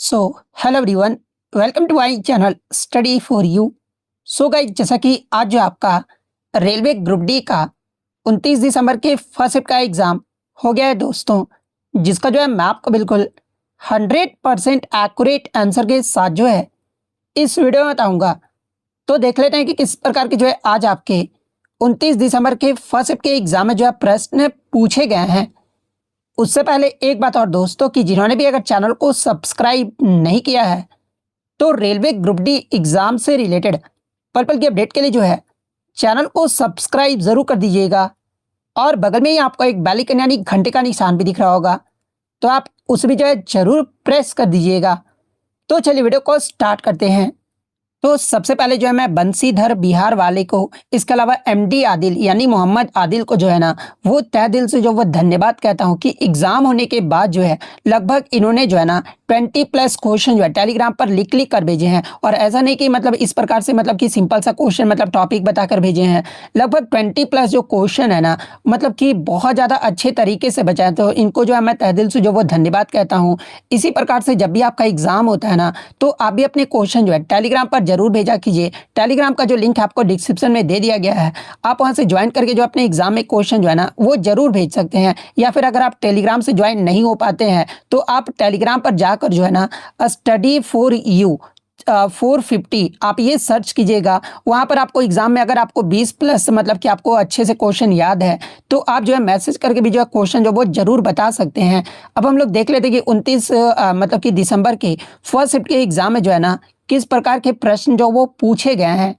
So hello everyone, welcome to my channel study for you. So guys, जैसा कि आज जो आपका रेलवे ग्रुप डी का 29 दिसंबर के फर्स्ट शिफ्ट का एग्ज़ाम हो गया है दोस्तों, जिसका जो है मैं आपको बिल्कुल 100% एक्यूरेट आंसर के साथ जो है इस वीडियो में बताऊंगा। तो देख लेते हैं कि किस प्रकार के जो है आज आपके 29 दिसंबर के फर्स्ट शिफ्ट के एग्ज़ाम में जो है प्रश्न पूछे गए हैं। उससे पहले एक बात और दोस्तों, कि जिन्होंने भी अगर चैनल को सब्सक्राइब नहीं किया है तो रेलवे ग्रुप डी एग्जाम से रिलेटेड पल पल की अपडेट के लिए जो है चैनल को सब्सक्राइब जरूर कर दीजिएगा। और बगल में ही आपको एक बेल आइकन यानी घंटे का निशान भी दिख रहा होगा, तो आप उसे भी जो है जरूर प्रेस कर दीजिएगा। तो चलिए वीडियो को स्टार्ट करते हैं। तो सबसे पहले जो है मैं बंसीधर बिहार वाले को, इसके अलावा एमडी आदिल यानी मोहम्मद आदिल को जो है ना वो तहे दिल से जो वो धन्यवाद कहता हूँ कि एग्जाम होने के बाद जो है लगभग इन्होंने जो है ना 20+ क्वेश्चन जो है टेलीग्राम पर लिख लिख कर भेजे हैं। और ऐसा नहीं कि मतलब इस प्रकार से मतलब कि सिंपल सा क्वेश्चन मतलब टॉपिक बताकर भेजे हैं, लगभग 20+ जो क्वेश्चन है ना मतलब कि बहुत ज़्यादा अच्छे तरीके से बचाए। तो इनको जो है मैं तहे दिल से जो वो धन्यवाद कहता हूँ। इसी प्रकार से जब भी आपका एग्जाम होता है ना तो आप भी अपने क्वेश्चन जो है टेलीग्राम पर जरूर भेजा कीजिए। टेलीग्राम का जो लिंक आपको डिस्क्रिप्शन में दे दिया गया है, आप वहां से ज्वाइन करके जो अपने एग्जाम में क्वेश्चन जो है ना वो जरूर भेज सकते हैं। या फिर अगर आप टेलीग्राम से ज्वाइन नहीं हो पाते हैं तो आप टेलीग्राम पर जाकर जो है ना स्टडी फॉर यू 450 आप ये सर्च कीजिएगा। वहां पर आपको एग्जाम में अगर आपको 20+ मतलब कि आपको अच्छे से क्वेश्चन याद है तो आप जो है मैसेज करके भी जो है क्वेश्चन जो वो जरूर बता सकते हैं। अब हम लोग देख लेते हैं कि 29 मतलब कि दिसंबर के फर्स्ट शिफ्ट के एग्जाम में जो है ना किस प्रकार के प्रश्न जो वो पूछे गए हैं।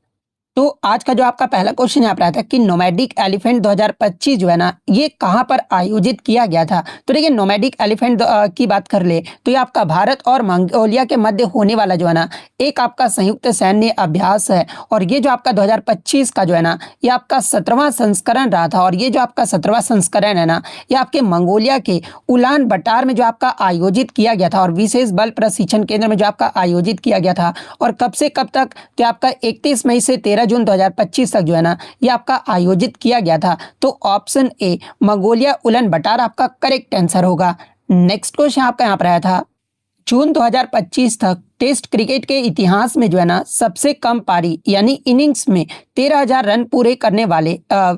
तो आज का जो आपका पहला क्वेश्चन यहाँ पर आया था कि नोमैडिक एलिफेंट 2025 जो है ना ये कहाँ पर आयोजित किया गया था। तो देखिए, नोमैडिक एलिफेंट की बात कर ले तो ये आपका भारत और मंगोलिया के मध्य होने वाला जो है ना एक आपका संयुक्त सैन्य अभ्यास है। और ये जो आपका 2025 का जो है ना ये आपका 17वां संस्करण रहा था। और ये जो आपका 17वां संस्करण है ना ये आपके मंगोलिया के उलान बटार में जो आपका आयोजित किया गया था और विशेष बल प्रशिक्षण केंद्र में जो आपका आयोजित किया गया था। और कब से कब तक, तो आपका 31 मई से 13 जून 2025 तक जो है ना ये आपका आयोजित किया गया था। तो ऑप्शन ए मंगोलिया उलान बटार आपका करेक्ट आंसर होगा। नेक्स्ट क्वेश्चन आपका यहाँ पर आया था, जून 2025 तक टेस्ट क्रिकेट के इतिहास में जो है ना सबसे कम पारी यानी इनिंग्स में 13,000 रन पूरे करने वाले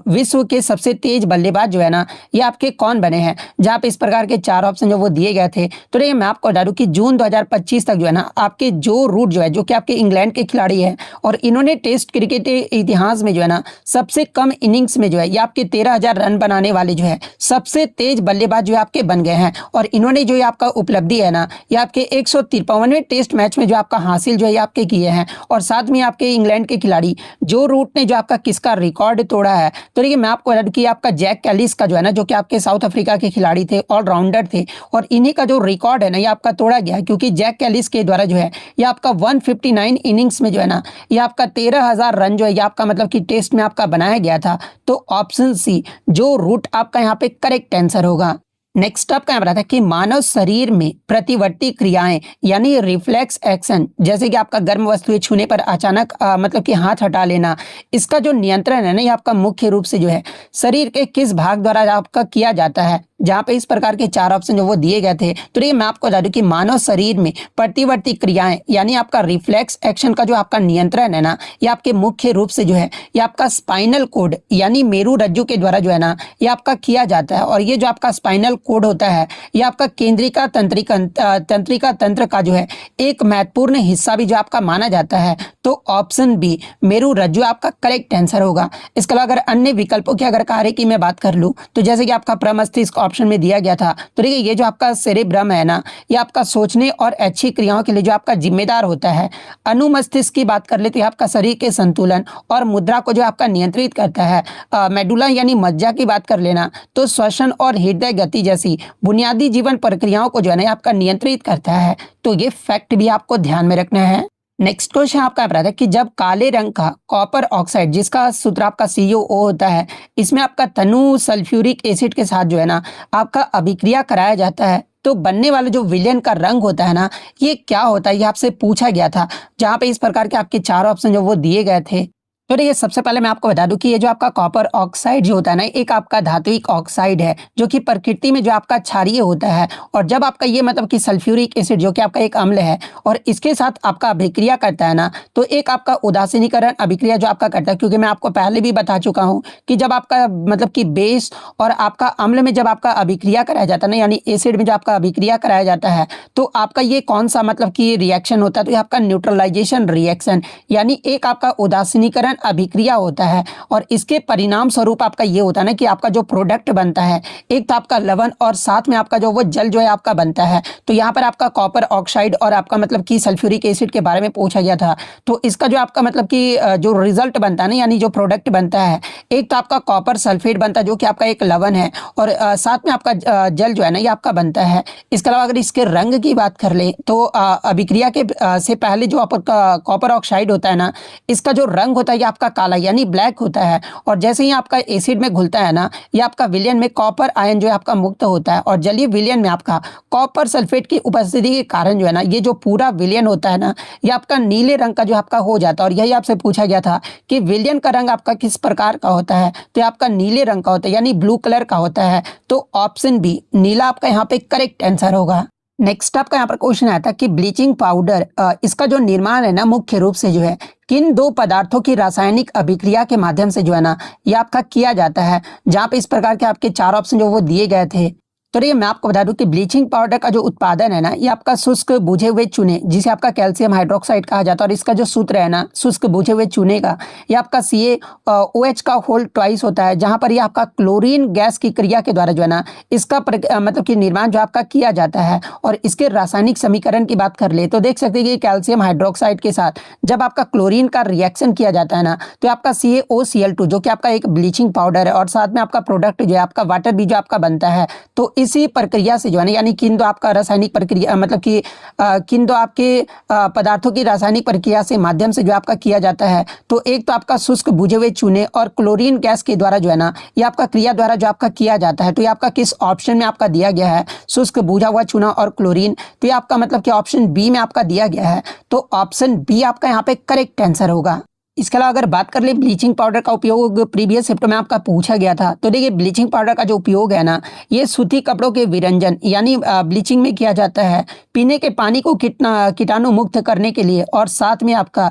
विश्व के सबसे तेज बल्लेबाज जो है ना ये आपके कौन बने हैं। जहां पे इस प्रकार के 4 ऑप्शन जो वो दिए गए थे। तो देखिए, मैं आपको बता दूं कि जून 2025 तक जो है ना आपके जो रूट जो है जो कि आपके इंग्लैंड के खिलाड़ी हैं और इन्होंने टेस्ट क्रिकेट के इतिहास में जो है ना सबसे कम इनिंग्स में जो है ये आपके 13,000 रन बनाने वाले जो है सबसे तेज बल्लेबाज जो है आपके बन गए हैं। और इन्होंने जो आपका उपलब्धि है ना ये आपके 153वें टेस्ट मैच में जो आपका हासिल जो है आपके किए हैं। और साथ में आपके इंग्लैंड के खिलाड़ी जो रूट ने जो आपका किसका रिकॉर्ड तोड़ा है। तो देखिए, मैं आपको बता दूं कि आपका जैक कैलिस का जो है ना जो कि आपके साउथ अफ्रीका के खिलाड़ी थे, ऑलराउंडर थे, और इन्हीं का जो रिकॉर्ड है ना ये आपका तोड़ा गया है। क्योंकि जैक कैलिस के द्वारा जो है ये आपका 159 इनिंग्स में जो है ना ये आपका 13,000 रन जो है ये आपका मतलब कि टेस्ट में आपका बनाया गया था। तो ऑप्शन सी जो रूट आपका यहाँ पे करेक्ट आंसर होगा। नेक्स्ट आपका यहाँ पर आता है कि मानव शरीर में प्रतिवर्ती क्रियाएं यानी रिफ्लेक्स एक्शन, जैसे कि आपका गर्म वस्तुएं छूने पर अचानक मतलब कि हाथ हटा लेना, इसका जो नियंत्रण है ना ये आपका मुख्य रूप से जो है शरीर के किस भाग द्वारा आपका किया जाता है। जहां पे इस प्रकार के 4 ऑप्शन जो वो दिए गए थे। तो ये मैं आपको बता दूं कि मानव शरीर में प्रतिवर्ती क्रियाएं यानी आपका रिफ्लेक्स एक्शन का जो आपका नियंत्रण है ना ये आपके मुख्य रूप से जो है ये आपका स्पाइनल कोड यानी मेरु रज्जु के द्वारा जो है ना ये आपका किया जाता है। और ये जो आपका स्पाइनल कोड होता है ये आपका केंद्रिका तंत्रिका तंत्र का जो है एक महत्वपूर्ण हिस्सा भी जो आपका माना जाता है। तो ऑप्शन बी मेरु रज्जु आपका करेक्ट आंसर होगा। इसके अलावा अगर अन्य विकल्पों की अगर कार्य की मैं बात कर लूँ तो जैसे कि आपका प्रमस्तिष्क ऑप्शन में दिया गया था। तो देखिए, ये जो आपका सेरेब्रम है ना ये आपका सोचने और अच्छी क्रियाओं के लिए जो आपका जिम्मेदार होता है। अनुमस्तिष्क की बात कर ले तो आपका शरीर के संतुलन और मुद्रा को जो आपका नियंत्रित करता है। मेडुला यानी मज्जा की बात कर लेना तो श्वसन और हृदय गति जैसी बुनियादी जीवन प्रक्रियाओं को जो है ना आपका नियंत्रित करता है। तो ये फैक्ट भी आपको ध्यान में रखना है। नेक्स्ट क्वेश्चन आपका आता है कि जब काले रंग का कॉपर ऑक्साइड जिसका सूत्र आपका CuO होता है इसमें आपका तनु सल्फ्यूरिक एसिड के साथ जो है ना आपका अभिक्रिया कराया जाता है तो बनने वाला जो विलेन का रंग होता है ना ये क्या होता है, ये आपसे पूछा गया था। जहां पे इस प्रकार के आपके 4 ऑप्शन जो वो दिए गए थे। तो देखिए सबसे पहले मैं आपको बता दूं कि ये जो आपका कॉपर ऑक्साइड जो होता है ना, एक आपका धात्विक ऑक्साइड है जो कि प्रकृति में जो आपका क्षारीय होता है। और जब आपका ये मतलब कि सल्फ्यूरिक एसिड जो कि आपका एक अम्ल है और इसके साथ आपका अभिक्रिया करता है ना, तो एक आपका उदासीनीकरण अभिक्रिया जो आपका करता है, क्योंकि मैं आपको पहले भी बता चुका हूँ कि जब आपका मतलब कि बेस और आपका अम्ल में जब आपका अभिक्रिया कराया जाता है ना, यानी एसिड में जो आपका अभिक्रिया कराया जाता है, तो आपका ये कौन सा मतलब कि रिएक्शन होता है, तो ये आपका न्यूट्रलाइजेशन रिएक्शन यानी एक आपका उदासीनीकरण अभिक्रिया होता है। और इसके परिणाम स्वरूप आपका ये होता है ना कि आपका जो प्रोडक्ट बनता है, एक तो आपका लवण और साथ में आपका जो वो जल जो है आपका बनता है। तो यहाँ पर आपका कॉपर ऑक्साइड और आपका मतलब कि सल्फ्यूरिक एसिड के बारे में पूछा गया था। तो इसका जो आपका मतलब कि जो रिजल्ट बनता है ना, यानी जो प्रोडक्ट बनता है, एक तो आपका कॉपर सल्फेट बनता है जो कि आपका एक लवण है, और साथ में आपका जल जो है ना ये आपका बनता है। इसके अलावा अगर इसके रंग की बात कर ले तो अभिक्रिया के से पहले जो आपका कॉपर ऑक्साइड होता है ना, इसका जो रंग होता है ये आपका काला यानी ब्लैक होता है। और जैसे ही आपका एसिड में घुलता है ना, ये आपका विलयन में कॉपर आयन जो है आपका मुक्त होता है, और जलीय विलयन में आपका कॉपर सल्फेट की उपस्थिति के कारण जो है ना, ये जो पूरा विलयन होता है ना, ये आपका नीले रंग का जो आपका हो जाता है। और यही आपसे पूछा गया था कि विलयन का रंग आपका किस प्रकार का होता है, तो ये आपका नीले रंग का होता है यानी ब्लू कलर का होता है। तो ऑप्शन बी नीला आपका यहाँ पे करेक्ट आंसर होगा। नेक्स्ट आपका यहाँ पर क्वेश्चन आया था कि ब्लीचिंग पाउडर इसका जो निर्माण है ना, मुख्य रूप से जो है किन दो पदार्थों की रासायनिक अभिक्रिया के माध्यम से जो है ना ये आपका किया जाता है। जहाँ पे इस प्रकार के आपके चार ऑप्शन जो वो दिए गए थे। तो ये मैं आपको बता दूं कि ब्लीचिंग पाउडर का जो उत्पादन है ना, ये आपका शुष्क बुझे हुए चूने जिसे आपका कैल्शियम हाइड्रोक्साइड कहा जाता है, और इसका जो सूत्र है ना शुष्क बुझे हुए चूने का, ये आपका CaOH का होल ट्वाइस होता है, जहां पर ये आपका क्लोरीन गैस की क्रिया के द्वारा जो है ना इसका मतलब कि निर्माण जो आपका किया जाता है। और इसके रासायनिक समीकरण की बात कर ले तो देख सकते हैं कि कैल्शियम हाइड्रोक्साइड के साथ जब आपका क्लोरीन का रिएक्शन किया जाता है ना, तो आपका CaOCl2 जो कि आपका एक ब्लीचिंग पाउडर है, और साथ में आपका प्रोडक्ट जो है आपका वाटर भी जो आपका बनता है। तो इसी प्रक्रिया से जो है ना, यानी किन दो आपका रासायनिक प्रक्रिया मतलब कि किन दो आपके पदार्थों की रासायनिक प्रक्रिया से माध्यम से जो आपका किया जाता है। तो एक तो आपका शुष्क बुझे हुए चूने और क्लोरीन गैस के द्वारा जो है ना ये आपका क्रिया द्वारा जो आपका किया जाता है। तो ये आपका किस ऑप्शन में आपका दिया गया है, शुष्क बुझा हुआ चूना और क्लोरीन। तो ये आपका मतलब कि ऑप्शन बी में आपका दिया गया है। तो ऑप्शन बी आपका यहाँ पे करेक्ट आंसर होगा। इसके अलावा अगर बात कर ले ब्लीचिंग पाउडर का उपयोग प्रीवियस शिफ्ट में आपका पूछा गया था, तो देखिए ब्लीचिंग पाउडर का जो उपयोग है ना, ये सूती कपड़ों के विरंजन यानी ब्लीचिंग में किया जाता है, पीने के पानी को कीटाणु मुक्त करने के लिए, और साथ में आपका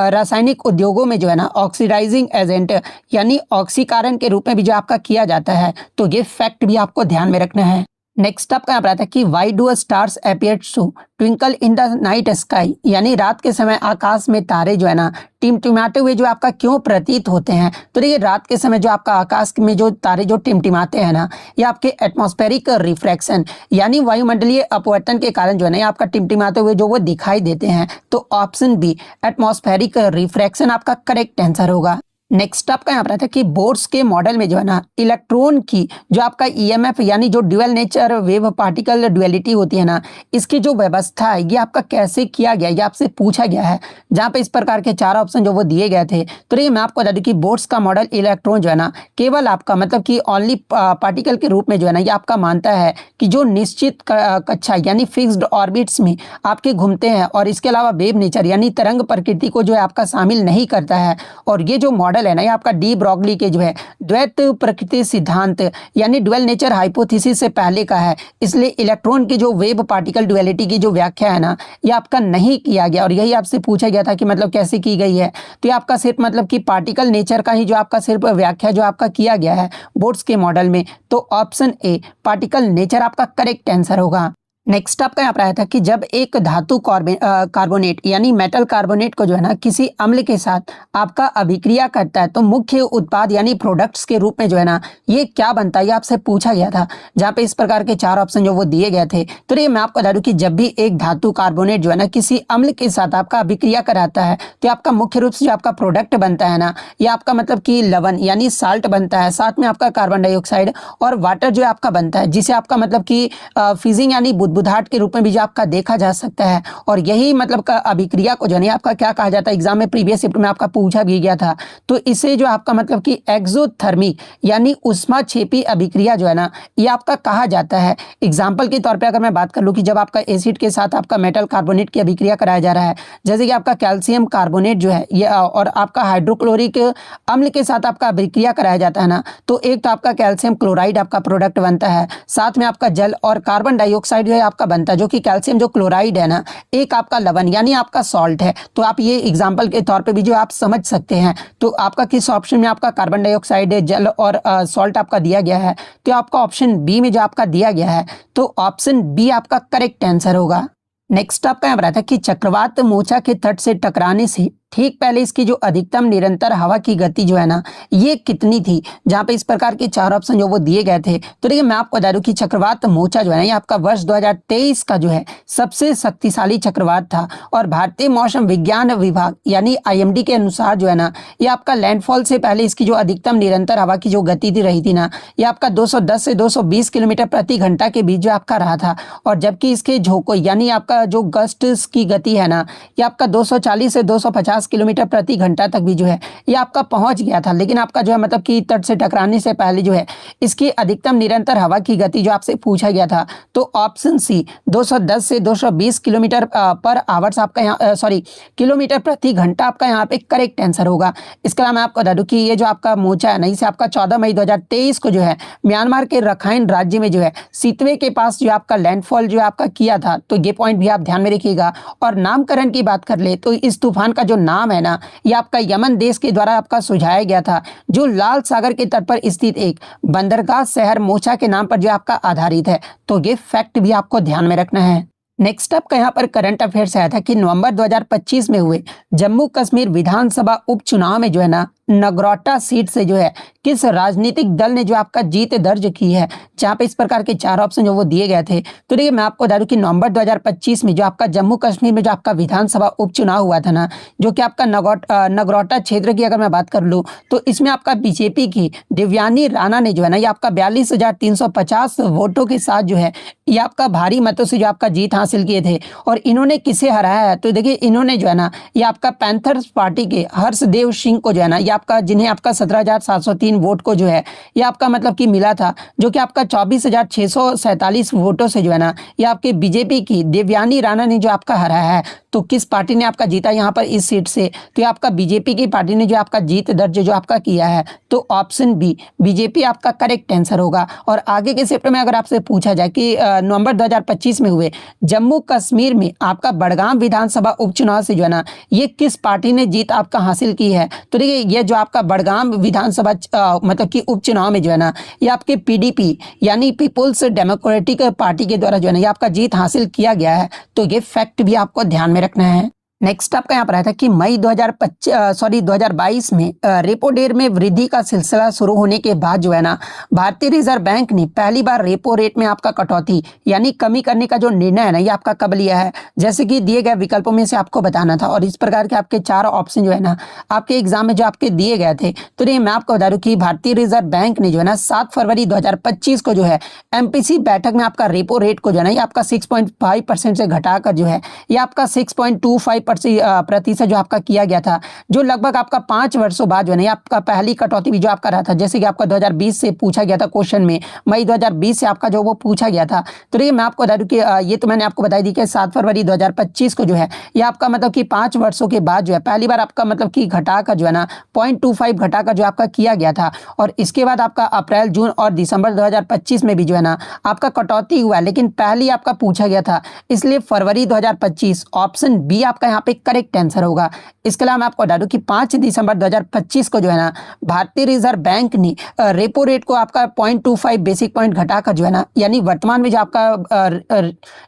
रासायनिक उद्योगों में जो है ना ऑक्सीडाइजिंग एजेंट यानी ऑक्सीकरण के रूप में भी जो आपका किया जाता है। तो ये फैक्ट भी आपको ध्यान में रखना है। नेक्स्ट आपका यहाँ पर आता है कि why do stars appear to twinkle in the night sky, यानी रात के समय आकाश में तारे जो है ना टिमटिमाते हुए जो आपका क्यों प्रतीत होते हैं। तो देखिए रात के समय जो आपका आकाश में जो तारे जो टिमटिमाते हैं ना, ये आपके एटमॉस्फेरिक रिफ्रैक्शन यानी वायुमंडलीय अपवर्तन के कारण जो है ना ये आपका टिमटिमाते हुए जो वो दिखाई देते हैं। तो ऑप्शन बी एटमॉस्फेरिक रिफ्रैक्शन आपका करेक्ट आंसर होगा। नेक्स्ट आपका यहाँ पर आता है कि बोर्स के मॉडल में जो है ना इलेक्ट्रॉन की जो आपका EMF यानी जो dual nature wave particle duality होती है ना, इसकी जो व्यवस्था है ये आपका कैसे किया गया, ये आपसे पूछा गया है। जहाँ पे इस प्रकार के चार ऑप्शन जो वो दिए गए थे। तो ये मैं आपको बता दूं कि बोर्स का मॉडल इलेक्ट्रॉन जो है ना केवल आपका मतलब कि ओनली पार्टिकल के रूप में जो है ना ये आपका मानता है कि जो निश्चित कक्षा यानी फिक्स्ड ऑर्बिट्स में आपके घूमते हैं, और इसके अलावा वेव नेचर यानी तरंग प्रकृति को जो है आपका शामिल नहीं करता है। और ये जो मॉडल है ना ये आपका डी ब्रॉगली के जो है द्वैत प्रकृति सिद्धांत यानी ड्यूअल नेचर हाइपोथेसिस से पहले का है। इसलिए इलेक्ट्रॉन की जो वेव पार्टिकल ड्यूअलिटी की जो व्याख्या है ना ये आपका नहीं किया गया, और यही आपसे पूछा गया था कि मतलब कैसे की गई है। तो ये आपका सिर्फ मतलब कि पार्टिकल नेचर का ही जो आपका सिर्फ व्याख्या जो आपका किया गया है बोर्ड्स के मॉडल में। तो ऑप्शन ए पार्टिकल नेचर आपका करेक्ट आंसर होगा। नेक्स्ट आपका यहाँ पर आया था कि जब एक धातु कार्बोनेट यानी मेटल कार्बोनेट को जो है ना किसी अम्ल के साथ आपका अभिक्रिया करता है, तो मुख्य उत्पाद यानी प्रोडक्ट्स के रूप में जो है ना ये क्या बनता है, ये आपसे पूछा गया था। जहाँ पे इस प्रकार के चार ऑप्शन जो वो दिए गए थे। तो ये मैं आपको बता दूं कि जब भी एक धातु कार्बोनेट जो है ना किसी अम्ल के साथ आपका अभिक्रिया कराता है, तो आपका मुख्य रूप से जो आपका प्रोडक्ट बनता है ना ये आपका मतलब कि लवण यानी साल्ट बनता है, साथ में आपका कार्बन डाइऑक्साइड और वाटर जो आपका बनता है, जिसे आपका मतलब कि फिजिंग यानी बुद्बुदाहट के रूप में भी जो आपका देखा जा सकता है। और यही मतलब का अभिक्रिया को जो है आपका क्या कहा जाता है, एग्जाम में प्रीवियस शिफ्ट में आपका पूछा भी गया था। तो इसे जो आपका मतलब कि एक्सोथर्मी यानी उष्माक्षेपी अभिक्रिया जो है ना, ये आपका कहा जाता है। एग्जाम्पल के तौर पर अगर मैं बात कर लूँ कि जब आपका एसिड के साथ आपका मेटल कार्बोनेट की अभिक्रिया कराया जा रहा है, जैसे कि आपका कैल्शियम कार्बोनेट जो है ये और आपका हाइड्रोक्लोरिक अम्ल के साथ आपका अभिक्रिया कराया जाता है ना, तो एक तो आपका कैल्शियम क्लोराइड आपका प्रोडक्ट बनता है, साथ में आपका जल और कार्बन डाइऑक्साइड जो है आपका बनता है, जो कि कैल्शियम जो क्लोराइड है ना, एक आपका लवण यानी आपका सॉल्ट है। तो आप ये एग्जाम्पल के तौर पे भी जो आप समझ सकते हैं। तो आपका किस ऑप्शन में आपका कार्बन डाइऑक्साइड जल और सॉल्ट आपका दिया गया है, तो आपका ऑप्शन बी में जो आपका दिया गया है, तो ऑप्शन बी आपका करेक्ट आंसर होगा। नेक्स्ट आपका यहाँ पर आता है कि चक्रवात मोचा के तट से टकराने से ठीक पहले इसकी जो अधिकतम निरंतर हवा की गति जो है ना, ये कितनी थी। जहाँ पे इस प्रकार के चार ऑप्शन जो वो दिए गए थे। तो देखिए मैं आपको बता दूं कि चक्रवात मोचा जो है ना, ये आपका वर्ष 2023 का जो है सबसे शक्तिशाली चक्रवात था। और भारतीय मौसम विज्ञान विभाग यानी IMD के अनुसार जो है ना, ये आपका लैंडफॉल से पहले इसकी जो अधिकतम निरंतर हवा की जो गति थी रही थी ना, ये आपका 210 से 220 किलोमीटर प्रति घंटा के बीच जो आपका रहा था। और जबकि इसके झोंकों यानी आपका जो गस्ट की गति है ना, ये आपका 240 से 250 किलोमीटर प्रति घंटा तक भी जो है ये आपका पहुंच गया था। लेकिन आपका जो है मतलब कि तट से टकराने से पहले जो है इसकी अधिकतम निरंतर हवा की गति जो आपसे पूछा गया था, तो ऑप्शन सी 210 से 220 किलोमीटर पर आवर्स आपका यहाँ किलोमीटर प्रति घंटा आपका यहाँ पे करेक्ट आंसर होगा। इसके अलावा मैं आपको बता दूं कि ये जो आपका मोचा है ना, इसे आपका 14 मई 2023 को जो है म्यांमार के रखाइन राज्य में जो है सितवे के पास जो आपका लैंडफॉल जो आपका किया था। तो ये पॉइंट भी आप ध्यान में रखिएगा। और नामकरण की बात कर ले तो इस तूफान का जो नाम है ना, ये आपका यमन देश के द्वारा आपका सुझाया गया था, जो लाल सागर के तट पर स्थित एक बंदरगाह शहर मोचा के नाम पर जो आपका आधारित है। तो ये फैक्ट भी आपको ध्यान में रखना है। नेक्स्ट आपका यहाँ पर करंट अफेयर्स आया था कि नवंबर 2025 में हुए जम्मू कश्मीर विधानसभा उपचुनाव में जो है ना, नगरोटा सीट से जो है किस राजनीतिक दल ने जो आपका जीत दर्ज की है। जहाँ पे इस प्रकार के चार ऑप्शन जो वो दिए गए थे। तो देखिए मैं आपको बता दूं कि नवंबर 2025 में जो आपका जम्मू कश्मीर में जो आपका विधानसभा उपचुनाव हुआ था ना, जो कि आपका नगरोटा क्षेत्र की अगर मैं बात कर लूँ, तो इसमें आपका बीजेपी की दिव्यानी राणा ने जो है ना, ये आपका 42,350 वोटों के साथ जो है ये आपका भारी मतों से जो आपका जीत हासिल किए थे। और इन्होंने किसे हराया है, तो देखिए इन्होंने जो है ना, ये आपका पैंथर्स पार्टी के हर्षदेव सिंह को जो है ना, ये आपका जिन्हें आपका 17,703 वोट को जो है ये आपका मतलब कि मिला था, जो कि आपका 24,647 वोटों से जो है ना, ये आपके बीजेपी की दिव्यानी राणा ने जो आपका हराया है। तो किस पार्टी ने आपका जीता यहाँ पर इस सीट से, तो ये आपका बीजेपी की पार्टी ने जो आपका जीत दर्ज जो आपका किया है। तो ऑप्शन बी बीजेपी आपका करेक्ट आंसर होगा। और आगे के शिफ्ट में अगर आपसे पूछा जाए कि नवंबर 2025 में हुए जम्मू कश्मीर में आपका बड़गाम विधानसभा उपचुनाव से जो है ना, ये किस पार्टी ने जीत आपका हासिल की है। तो देखिए ये जो आपका बड़गाम विधानसभा मतलब कि उपचुनाव में जो है ना, ये आपके PDP यानी पीपुल्स डेमोक्रेटिक पार्टी के द्वारा जो है ना, ये आपका जीत हासिल किया गया है। तो ये फैक्ट भी आपको ध्यान में रखना है। नेक्स्ट आपका यहाँ पर आया था कि मई 2022 में रेपो रेट में वृद्धि का सिलसिला शुरू होने के बाद जो है ना, भारतीय रिजर्व बैंक ने पहली बार रेपो रेट में आपका कटौती यानी कमी करने का जो निर्णय है ना, ये आपका कब लिया है। जैसे कि दिए गए विकल्पों में से आपको बताना था। और इस प्रकार के आपके चार ऑप्शन जो है ना, आपके एग्जाम में जो आपके दिए गए थे। तो ये मैं आपको बता दूं कि भारतीय रिजर्व बैंक ने जो है ना 7 फरवरी 2025 को जो है MPC बैठक में आपका रेपो रेट को जो है ना, ये आपका 6.5% से घटाकर जो है ये आपका 6.25% जो आपका किया गया था, जो लगभग आपका 5 वर्षों बाद जो है आपका पहली कटौती भी जो आपका रहा था। जैसे कि आपका 2020 से पूछा गया था क्वेश्चन में, मई 2020 से आपका जो वो पूछा गया था। तो ये मैं आपको बता दूं कि ये तो मैंने आपको बताई दी कि 7 फरवरी 2025 को जो है ये आपका मतलब कि 5 वर्षों के बाद जो है पहली बार आपका मतलब कि घटाकर जो है ना 0.25 घटाकर जो आपका किया गया था। और इसके बाद आपका अप्रैल, जून और दिसंबर 2025 में भी जो है ना आपका कटौती हुआ, लेकिन पहली आपका पूछा गया था, इसलिए फरवरी 2025 ऑप्शन बी आपका यहाँ पे करेक्ट आंसर होगा। इसके अलावा मैं आपको बता दूं कि 5 दिसंबर 2025 को जो है ना भारतीय रिजर्व बैंक ने रेपो रेट को आपका 0.25 बेसिक पॉइंट घटाकर जो है ना, यानी वर्तमान में जो आपका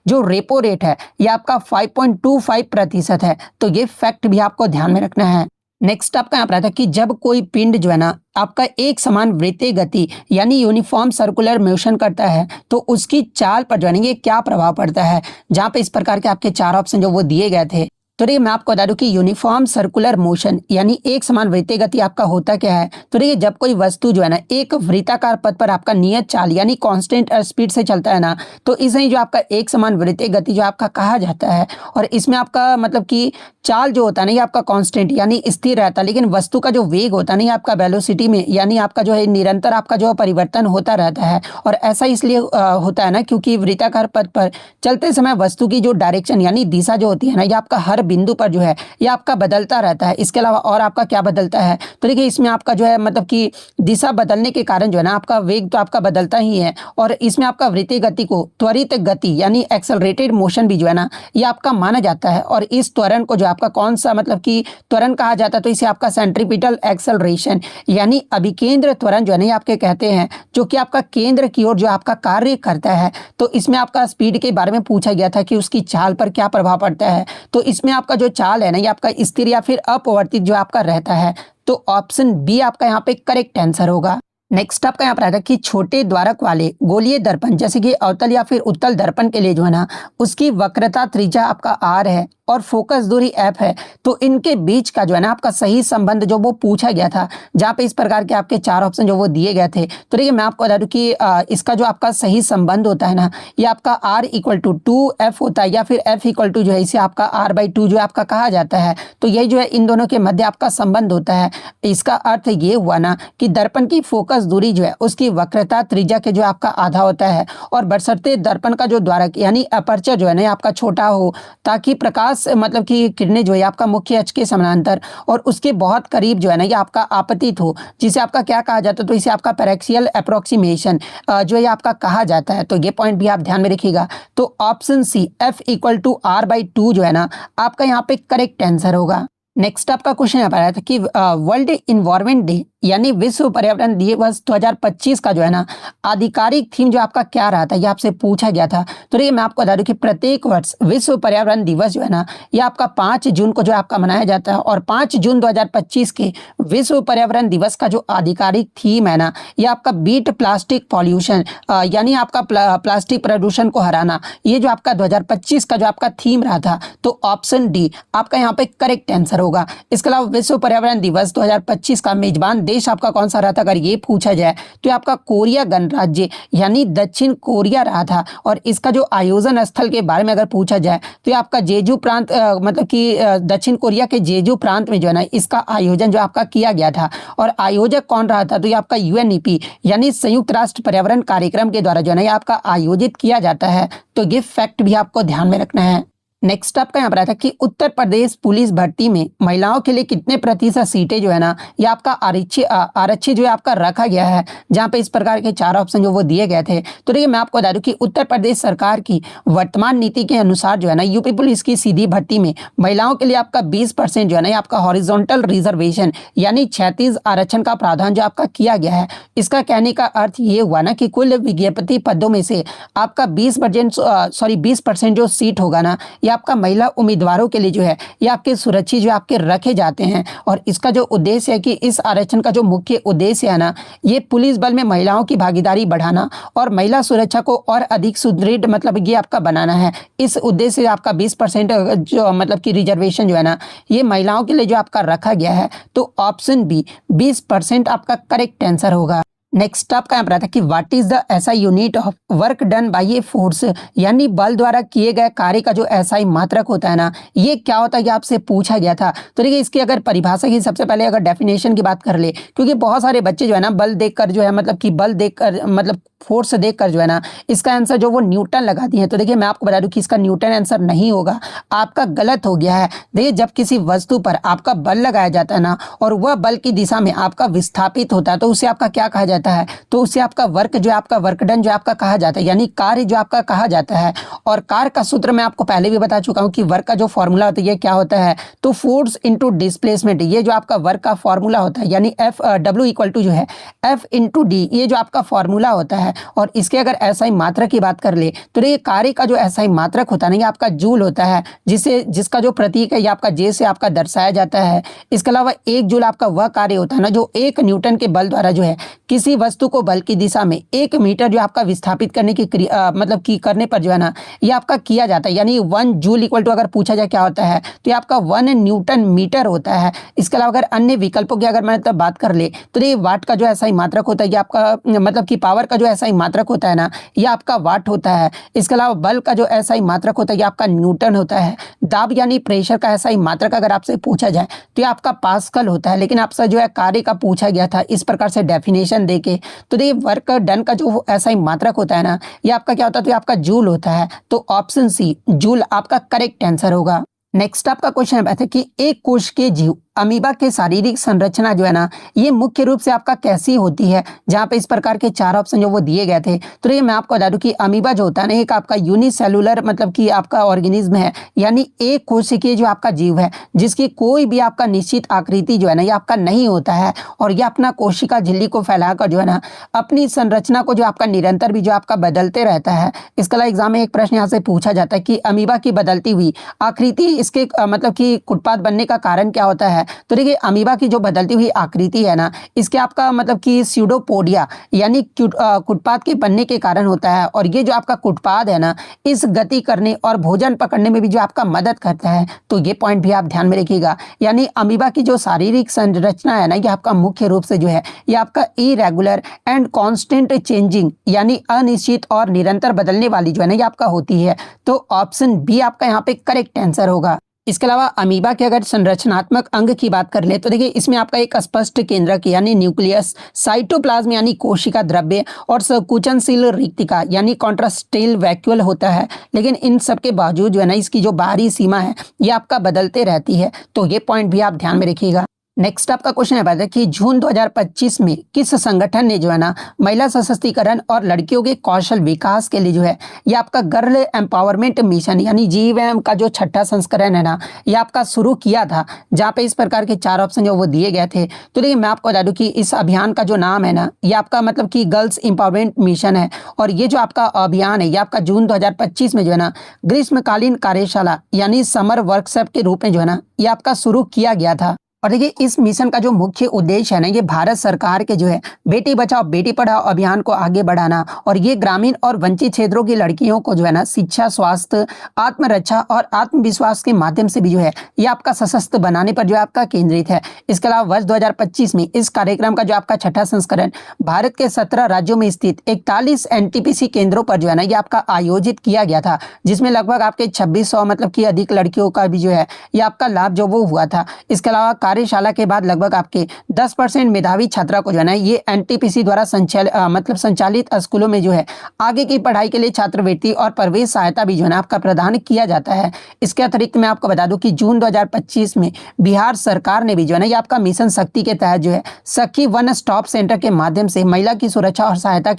जो रेपो रेट है ये आपका 5.25% है। तो ये फैक्ट भी आपको ध्यान में रखना है। नेक्स्ट आपका यहाँ पर आता है कि जब कोई पिंड जो है ना आपका एक समान वृत्तीय गति यानी यूनिफॉर्म सर्कुलर मोशन करता है, तो उसकी चाल पर जो है ये क्या प्रभाव पड़ता है। जहाँ पे इस प्रकार के आपके चार ऑप्शन जो वो दिए गए थे। तो देखिए मैं आपको बता दूं कि यूनिफॉर्म सर्कुलर मोशन यानी एक समान वृत्तीय गति आपका होता क्या है। तो देखिए जब कोई वस्तु जो है ना एक वृत्ताकार पथ पर आपका नियत चाल यानी कांस्टेंट स्पीड से चलता है ना, तो इसे जो आपका एक समान वृत्तीय गति जो आपका कहा जाता है। और इसमें आपका मतलब कि चाल जो होता है ना ये आपका कांस्टेंट यानी स्थिर रहता है, लेकिन वस्तु का जो वेग होता है ना ये आपका वेलोसिटी में यानी आपका जो है निरंतर आपका जो परिवर्तन होता रहता है। और ऐसा इसलिए होता है ना क्योंकि वृत्ताकार पथ पर चलते समय वस्तु की जो डायरेक्शन यानी दिशा जो होती है ना ये आपका हर बिंदु पर जो है ये आपका बदलता रहता है। इसके अलावा और आपका क्या बदलता है, तो देखिए इसमें आपका जो है मतलब कि दिशा बदलने के कारण जो है ना आपका वेग तो आपका बदलता ही है। और इसमें आपका वृत्तीय गति को त्वरित गति यानी एक्सेलरेटेड मोशन भी जो है ना ये आपका माना जाता है। और इस त्वरण को जो आपका कौन सा मतलब कि त्वरण कहा जाता है, तो इसे आपका सेंट्रीपिटल एक्सेलरेशन यानी अभिकेंद्र त्वरण जो है ना ये आपके कहते हैं, जो कि आपका केंद्र की ओर जो आपका कार्य करता है। तो इसमें आपका स्पीड के बारे में पूछा गया था कि उसकी चाल पर क्या प्रभाव पड़ता है। तो इसमें आपका जो चाल है ना ये आपका स्थिर या फिर अपवर्तित जो आपका रहता है। तो ऑप्शन बी आपका यहाँ पे करेक्ट आंसर होगा। नेक्स्ट आपका यहाँ पर आता है कि छोटे द्वारक वाले गोलीय दर्पण जैसे कि अवतल या फिर उत्तल दर्पण के लिए जो है ना उसकी वक्रता त्रिज्या आपका आर है और फोकस दूरी एफ है। तो इनके बीच का जो है ना आपका सही संबंध जो वो पूछा गया था, जहाँ पे इस प्रकार के आपके चार ऑप्शन जो वो दिए गए थे। तो देखिए मैं आपको बता दूं कि इसका जो आपका सही संबंध होता है ना ये आपका r इक्वल टू 2f होता है या फिर f इक्वल टू जो है इसे आपका r/2 जो आपका कहा जाता है। तो यही जो है इन दोनों के मध्य आपका संबंध होता है। इसका अर्थ ये हुआ ना कि दर्पण की फोकस दूरी जो है उसकी वक्रता त्रिज्या के जो आपका आधा होता है। और बशर्ते दर्पण का जो द्वारक यानी अपर्चर जो है ना आपका छोटा हो, ताकि प्रकाश मतलब कि किरणें जो है आपका मुख्य अक्ष के समानांतर और उसके बहुत करीब जो है ना ये आपका आपतित हो, जिसे आपका क्या कहा जाता है, तो इसे आपका पैरेक्सियल अप्रोक्सीमेशन जो है आपका कहा जाता है। तो ये पॉइंट भी आप ध्यान में रखिएगा। तो option C f equal to r/2 जो है ना आपका यहाँ पे करेक्ट आंसर होगा। नेक्स्ट आपका क्वेश्चन यहाँ पर आया था कि वर्ल्ड इन्वायरमेंट डे यानी विश्व पर्यावरण दिवस 2025 का जो है ना आधिकारिक थीम जो आपका क्या रहा था, ये आपसे पूछा गया था। तो देखिए मैं आपको बता दूं कि प्रत्येक वर्ष विश्व पर्यावरण दिवस जो है ना ये आपका 5 जून को जो आपका मनाया जाता है। और 5 जून 2025 के विश्व पर्यावरण दिवस का जो आधिकारिक थीम है ना ये आपका बीट प्लास्टिक पॉल्यूशन यानी आपका प्लास्टिक प्रदूषण को हराना, ये जो आपका 2025 का जो आपका थीम रहा था। तो ऑप्शन डी आपका यहाँ पे करेक्ट आंसर होगा। इसके अलावा विश्व पर्यावरण दिवस 2025 का मेजबान देश आपका कौन सा रहा था, अगर ये पूछा जाए तो आपका कोरिया गणराज्य यानी दक्षिण कोरिया रहा था। और इसका जो आयोजन स्थल के बारे में अगर पूछा जाए तो ये आपका जेजू प्रांत मतलब कि दक्षिण कोरिया के जेजू प्रांत में जो है ना इसका आयोजन जो आपका किया गया था। और आयोजक कौन रहा था, तो ये आपका यूएनईपी यानी संयुक्त राष्ट्र पर्यावरण कार्यक्रम के द्वारा जो है ना ये आपका आयोजित किया जाता है। तो ये फैक्ट भी आपको ध्यान में रखना है। नेक्स्ट आपका यहाँ पर आया था कि उत्तर प्रदेश पुलिस भर्ती में महिलाओं के लिए कितने प्रतिशत सीटें जो है ना ये आपका आरक्षित जो है आपका रखा गया है, जहाँ पे इस प्रकार के 4 ऑप्शन जो वो दिए गए थे। तो देखिए मैं आपको बता दूं कि उत्तर प्रदेश सरकार की वर्तमान नीति के अनुसार जो है ना यूपी पुलिस की सीधी भर्ती में महिलाओं के लिए आपका 20% जो है ना आपका हॉरिजॉन्टल रिजर्वेशन यानी 36 आरक्षण का प्रावधान जो आपका किया गया है। इसका कहने का अर्थ ये हुआ ना कि कुल विज्ञप्ति पदों में से आपका 20% जो सीट होगा ना ये आपका महिला उम्मीदवारों के लिए जो है ये आपके सुरक्षित जो आपके रखे जाते हैं। और इसका जो उद्देश्य है कि इस आरक्षण का जो मुख्य उद्देश्य है ना ये पुलिस बल में महिलाओं की भागीदारी बढ़ाना और महिला सुरक्षा को और अधिक सुदृढ़ मतलब ये आपका बनाना है। इस उद्देश्य से आपका 20% जो मतलब कि रिजर्वेशन जो है ना ये महिलाओं के लिए जो आपका रखा गया है। तो ऑप्शन बी 20% आपका करेक्ट आंसर होगा। नेक्स्ट आपका यहाँ पर आता है कि what is the SI unit of work done by a force यानी बल द्वारा किए गए कार्य का जो एसआई मात्रक होता है ना ये क्या होता है, ये आपसे पूछा गया था। तो देखिए इसकी अगर परिभाषा की सबसे पहले अगर डेफिनेशन की बात कर ले, क्योंकि बहुत सारे बच्चे जो है ना बल देखकर जो है मतलब कि बल देखकर मतलब फोर्स देखकर जो है ना इसका आंसर जो वो न्यूटन लगा दिए हैं। तो देखिए मैं आपको बता दूं कि इसका न्यूटन आंसर नहीं होगा, आपका गलत हो गया है। देखिए जब किसी वस्तु पर आपका बल लगाया जाता है ना और वह बल की दिशा में आपका विस्थापित होता है तो उसे आपका क्या कहा जाता है, तो उसे आपका वर्क जो है आपका वर्क डन जो आपका कहा जाता है यानी कार्य जो आपका कहा जाता है। और कार्य का सूत्र मैं आपको पहले भी बता चुका हूं कि वर्क का जो फॉर्मूला होता है ये क्या होता है, तो फोर्स इनटू डिस्प्लेसमेंट, ये जो आपका वर्क का फॉर्मूला होता है यानी एफ डब्ल्यू इक्वल टू जो है एफ इंटू डी, ये जो आपका फॉर्मूला होता है। और इसके अगर एसआई मात्रक की बात कर ले तो ये कार्य का जो एसआई मात्रक होता है ना, ये आपका जूल होता है, जिसका जो प्रतीक है ये आपका जे से आपका दर्शाया जाता है। इसके अलावा 1 जूल आपका वह कार्य होता है ना जो 1 न्यूटन के बल द्वारा जो है किसी वस्तु को बल की दिशा में 1 मीटर जो आपका विस्थापित करने की मतलब की करने पर जो है ना ये आपका किया जाता है। यानी 1 जूल इक्वल टू अगर पूछा जाए क्या होता है तो ये आपका 1 न्यूटन मीटर होता है। इसके अलावा अगर अन्य विकल्पों की अगर मैं मतलब बात कर ले तो ये वाट का जो एसआई मात्रक होता है ये आपका मतलब कि पावर का जो एसआई मात्रक होता है ना ये आपका वाट होता है। इसके अलावा बल का जो एसआई मात्रक होता है ये आपका न्यूटन होता है। दाब यानी प्रेशर का एसआई मात्रक अगर आपसे पूछा जाए तो ये आपका पास्कल होता है। लेकिन आपसे जो है कार्य का पूछा गया था इस प्रकार से डेफिनेशन देके, तो ये वर्क डन का जो एसआई मात्रक होता है ना ये आपका क्या होता है तो ये आपका जूल होता है। तो ऑप्शन सी जूल आपका करेक्ट आंसर होगा। नेक्स्ट आपका क्वेश्चन है कि एक कोश के जीव अमीबा के शारीरिक संरचना जो है ना ये मुख्य रूप से आपका कैसी होती है, जहाँ पे इस प्रकार के 4 ऑप्शन जो वो दिए गए थे। तो ये मैं आपको बता दूं कि अमीबा जो होता है ना एक आपका यूनिसेलुलर मतलब कि आपका ऑर्गेनिज्म है, यानी एक कोशिकीय जो आपका जीव है जिसकी कोई भी आपका निश्चित आकृति जो है ना ये आपका नहीं होता है, और ये अपना कोशिका झिल्ली को फैलाकर जो है ना अपनी संरचना को जो आपका निरंतर भी जो आपका बदलते रहता है। इसके अलावा एग्जाम में एक प्रश्न यहाँ से पूछा जाता है कि अमीबा की बदलती हुई आकृति इसके मतलब कि कुटपाथ बनने का कारण क्या होता है। तो देखिए अमीबा की जो बदलती हुई आकृति है ना इसके आपका मतलब कि स्यूडोपोडिया यानी कुटपाथ के बनने के कारण होता है, और ये जो आपका कुटपाथ है ना इस गति करने और भोजन पकड़ने में भी जो आपका मदद करता है। तो ये पॉइंट भी आप ध्यान में रखिएगा। यानी अमीबा की जो शारीरिक संरचना है ना ये आपका मुख्य रूप से जो है ये आपका इरेगुलर एंड कॉन्स्टेंट चेंजिंग यानी अनिश्चित और निरंतर बदलने वाली जो है ना ये आपका होती है। तो ऑप्शन बी आपका यहाँ पे करेक्ट आंसर होगा। इसके अलावा अमीबा के अगर संरचनात्मक अंग की बात कर ले तो देखिए इसमें आपका एक स्पष्ट केंद्रक यानी न्यूक्लियस, साइटोप्लाज्म यानी कोशिका द्रव्य, और संकुचनशील रिक्तिका यानी कॉन्ट्रास्टिल वैक्यूल होता है। लेकिन इन सब के बावजूद जो है ना इसकी जो बाहरी सीमा है ये आपका बदलते रहती है। तो ये पॉइंट भी आप ध्यान में रखिएगा। नेक्स्ट आपका क्वेश्चन है कि जून 2025 में किस संगठन ने जो है ना महिला सशक्तिकरण और लड़कियों के कौशल विकास के लिए जो है ये आपका गर्ल एम्पावरमेंट मिशन यानी जीवीएम का जो 6ठा संस्करण है ना ये आपका शुरू किया था, जहाँ पे इस प्रकार के 4 ऑप्शन जो वो दिए गए थे। तो देखिए मैं आपको बता दूं कि इस अभियान का जो नाम है ना ये आपका मतलब कि गर्ल्स एम्पावरमेंट मिशन है, और ये जो आपका अभियान है ये आपका जून 2025 में जो है ना ग्रीष्मकालीन कार्यशाला यानी समर वर्कशॉप के रूप में जो है ना ये आपका शुरू किया गया था। और देखिए इस मिशन का जो मुख्य उद्देश्य है ना ये भारत सरकार के जो है बेटी बचाओ बेटी पढ़ाओ अभियान को आगे बढ़ाना, और ये ग्रामीण और वंचित क्षेत्रों की लड़कियों को जो है ना शिक्षा, स्वास्थ्य, आत्मरक्षा और आत्मविश्वास के माध्यम से भी जो है ये आपका सशक्त बनाने पर जो है आपका केंद्रित है। इसके अलावा वर्ष 2025 में इस कार्यक्रम का जो आपका 6ठा संस्करण भारत के 17 राज्यों में स्थित 41 एनटीपीसी केंद्रों पर जो है ना ये आपका आयोजित किया गया था, जिसमें लगभग आपके 2600 मतलब की अधिक लड़कियों का भी जो है ये आपका लाभ जो वो हुआ था। इसके अलावा कार्यशाला के बाद लगभग आपके 10% मेधावी छात्रा को जो है ना ये एनटीपीसी द्वारा संचालित स्कूलों में जो है आगे की पढ़ाई के लिए छात्रवृत्ति और प्रवेश सहायता भी जो है ना आपका प्रदान किया जाता है। इसके अतिरिक्त मैं आपको बता दूं कि जून 2025 में बिहार सरकार ने भी जो है ना ये आपका मिशन शक्ति के तहत जो है सखी वन स्टॉप सेंटर के माध्यम से महिला की सुरक्षा और सहायता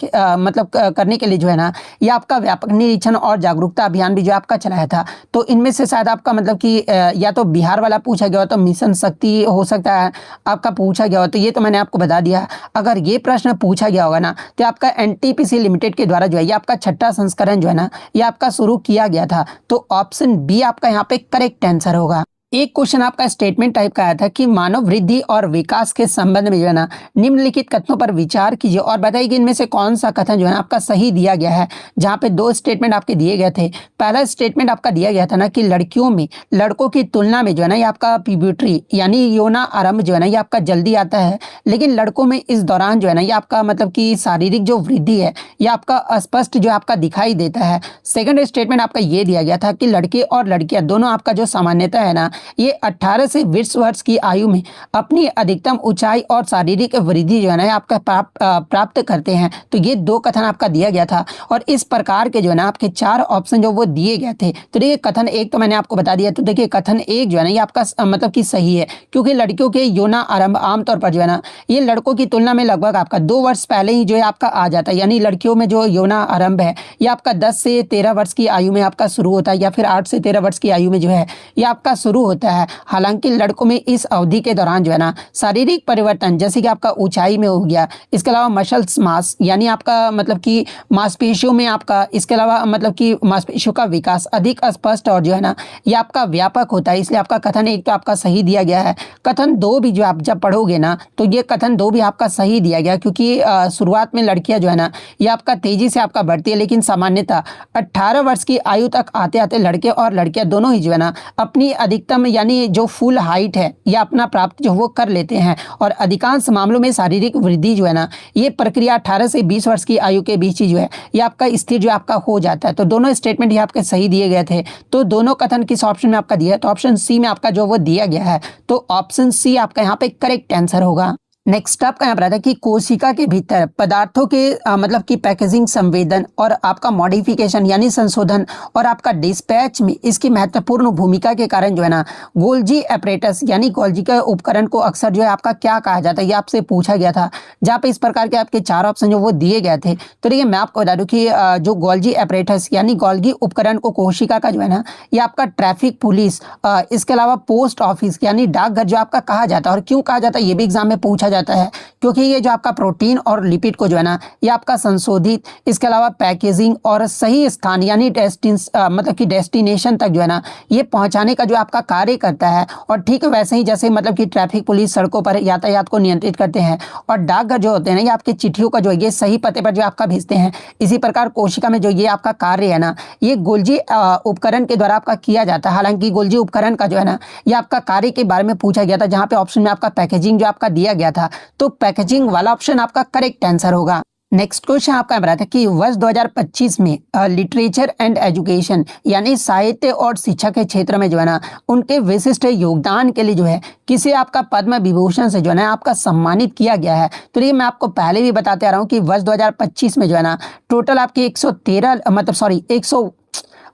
करने के लिए जो है ना ये आपका व्यापक निरीक्षण और जागरूकता अभियान भी जो आपका चलाया था। तो इनमें से शायद आपका मतलब कि या तो बिहार वाला पूछा गया हो तो मिशन शक्ति हो सकता है आपका पूछा गया हो, तो ये तो मैंने आपको बता दिया। अगर ये प्रश्न पूछा गया होगा ना तो आपका एनटीपीसी लिमिटेड के द्वारा जो है ये आपका 6ठा संस्करण जो है ना ये आपका शुरू किया गया था। तो ऑप्शन बी आपका यहाँ पे करेक्ट आंसर होगा। एक क्वेश्चन आपका स्टेटमेंट टाइप का आया था कि मानव वृद्धि और विकास के संबंध में जो है ना निम्नलिखित कथनों पर विचार कीजिए और बताइए कि इनमें से कौन सा कथन जो है ना आपका सही दिया गया है। जहां पे 2 स्टेटमेंट आपके दिए गए थे। पहला स्टेटमेंट आपका दिया गया था ना कि लड़कियों में लड़कों की तुलना में जो है ना ये आपका प्यूबर्टी यानी यौना आरंभ जो है ना ये आपका जल्दी आता है, लेकिन लड़कों में इस दौरान जो है ना ये आपका मतलब कि शारीरिक जो वृद्धि है ये आपका स्पष्ट जो आपका दिखाई देता है। सेकंड स्टेटमेंट आपका ये दिया गया था कि लड़के और लड़कियां दोनों आपका जो सामान्यता है ना ये 18 से 20 वर्ष की आयु में अपनी अधिकतम ऊंचाई और शारीरिक वृद्धि जो है ना आपका प्राप्त करते हैं। तो ये 2 कथन आपका दिया गया था, और इस प्रकार के जो है ना आपके 4 ऑप्शन जो वो दिए गए थे। तो देखिए कथन 1 तो मैंने आपको बता दिया। तो देखिए कथन 1 जो है ना ये आपका मतलब कि सही है, क्योंकि लड़कियों के यौना आरंभ आमतौर पर जो है ना ये लड़कों की तुलना में लगभग आपका 2 वर्ष पहले ही जो है आपका आ जाता है। यानी लड़कियों में जो यौना आरंभ है ये आपका 10 से 13 वर्ष की आयु में आपका शुरू होता है, या फिर 8 से 13 वर्ष की आयु में जो है ये आपका शुरू होता है। हालांकि लड़कों में इस अवधि के दौरान जो है ना शारीरिक परिवर्तन जैसे कि आपका ऊंचाई में हो गया, इसके अलावा मसल्स मास यानी आपका मतलब कि मांसपेशियों में आपका, इसके अलावा मतलब कि मांसपेशियों का विकास अधिक स्पष्ट और जो है ना ये आपका व्यापक होता है। इसलिए आपका कथन एक तो आपका सही दिया गया है। कथन दो भी जो आप जब पढ़ोगे ना तो ये कथन दो भी आपका सही दिया गया, क्योंकि शुरुआत में लड़कियां जो है ना ये आपका तेजी से आपका बढ़ती है, लेकिन सामान्यतः 18 वर्ष की आयु तक आते आते लड़के और लड़कियां दोनों ही जो है ना अपनी अधिकतम यानी जो फुल हाइट है या अपना प्राप्त जो वो कर लेते हैं। और अधिकांश मामलों में शारीरिक वृद्धि जो है ना ये प्रक्रिया 18 से 20 वर्ष की आयु के बीच ही जो है ये आपका स्थिर जो आपका हो जाता है। तो दोनों स्टेटमेंट ये आपके सही दिए गए थे। तो दोनों कथन किस ऑप्शन में आपका दिया है? तो ऑप्शन सी में आपका जो वो दिया गया है। तो ऑप्शन सी आपका यहाँ पे करेक्ट आंसर होगा। नेक्स्ट आपका यहाँ पर आता है कि कोशिका के भीतर पदार्थों के मतलब कि पैकेजिंग, संवेदन और आपका मॉडिफिकेशन यानी संशोधन और आपका डिस्पैच में इसकी महत्वपूर्ण भूमिका के कारण जो है ना गोल्जी एपरेटस यानी गोल्जी के उपकरण को अक्सर जो है आपका क्या कहा जाता है, ये आपसे पूछा गया था। जहाँ पे इस प्रकार के आपके 4 ऑप्शन जो वो दिए गए थे। तो देखिए मैं आपको बता दूँ कि जो गोल्जी एपरेटस यानी गोल्गी उपकरण को कोशिका का जो है ना ये आपका ट्रैफिक पुलिस, इसके अलावा पोस्ट ऑफिस यानी डाकघर जो आपका कहा जाता है। और क्यों कहा जाता है ये भी एग्जाम में पूछा जाता है, क्योंकि ये जो आपका प्रोटीन और लिपिड को जो है ना ये आपका संशोधित, इसके अलावा पैकेजिंग और सही स्थान यानी मतलब कि डेस्टिनेशन तक जो है ना ये पहुंचाने का जो आपका कार्य करता है। और ठीक वैसे ही जैसे मतलब कि ट्रैफिक पुलिस सड़कों पर यातायात को नियंत्रित करते हैं और डाकघर जो होते हैं ना ये आपके चिट्ठियों का जो है ये सही पते पर जो आपका भेजते हैं, इसी प्रकार कोशिका में जो ये आपका कार्य है ना ये गोल्जी उपकरण के द्वारा आपका किया जाता है। हालांकि गोल्जी उपकरण का जो है ना ये आपका कार्य के बारे में पूछा गया था, जहाँ पे ऑप्शन में आपका पैकेजिंग जो आपका दिया गया था, तो पैकेजिंग वाला ऑप्शन आपका करेक्ट आंसर होगा। नेक्स्ट क्वेश्चन आपका बता था कि वर्ष 2025 में लिटरेचर एंड एजुकेशन यानी साहित्य और शिक्षा के क्षेत्र में जो है ना उनके विशिष्ट योगदान के लिए जो है किसे आपका पद्म विभूषण से जो है ना आपका सम्मानित किया गया है। तो ये मैं आपको पहले भी बताते आ रहा हूँ कि वर्ष 2025 में जो है ना टोटल आपके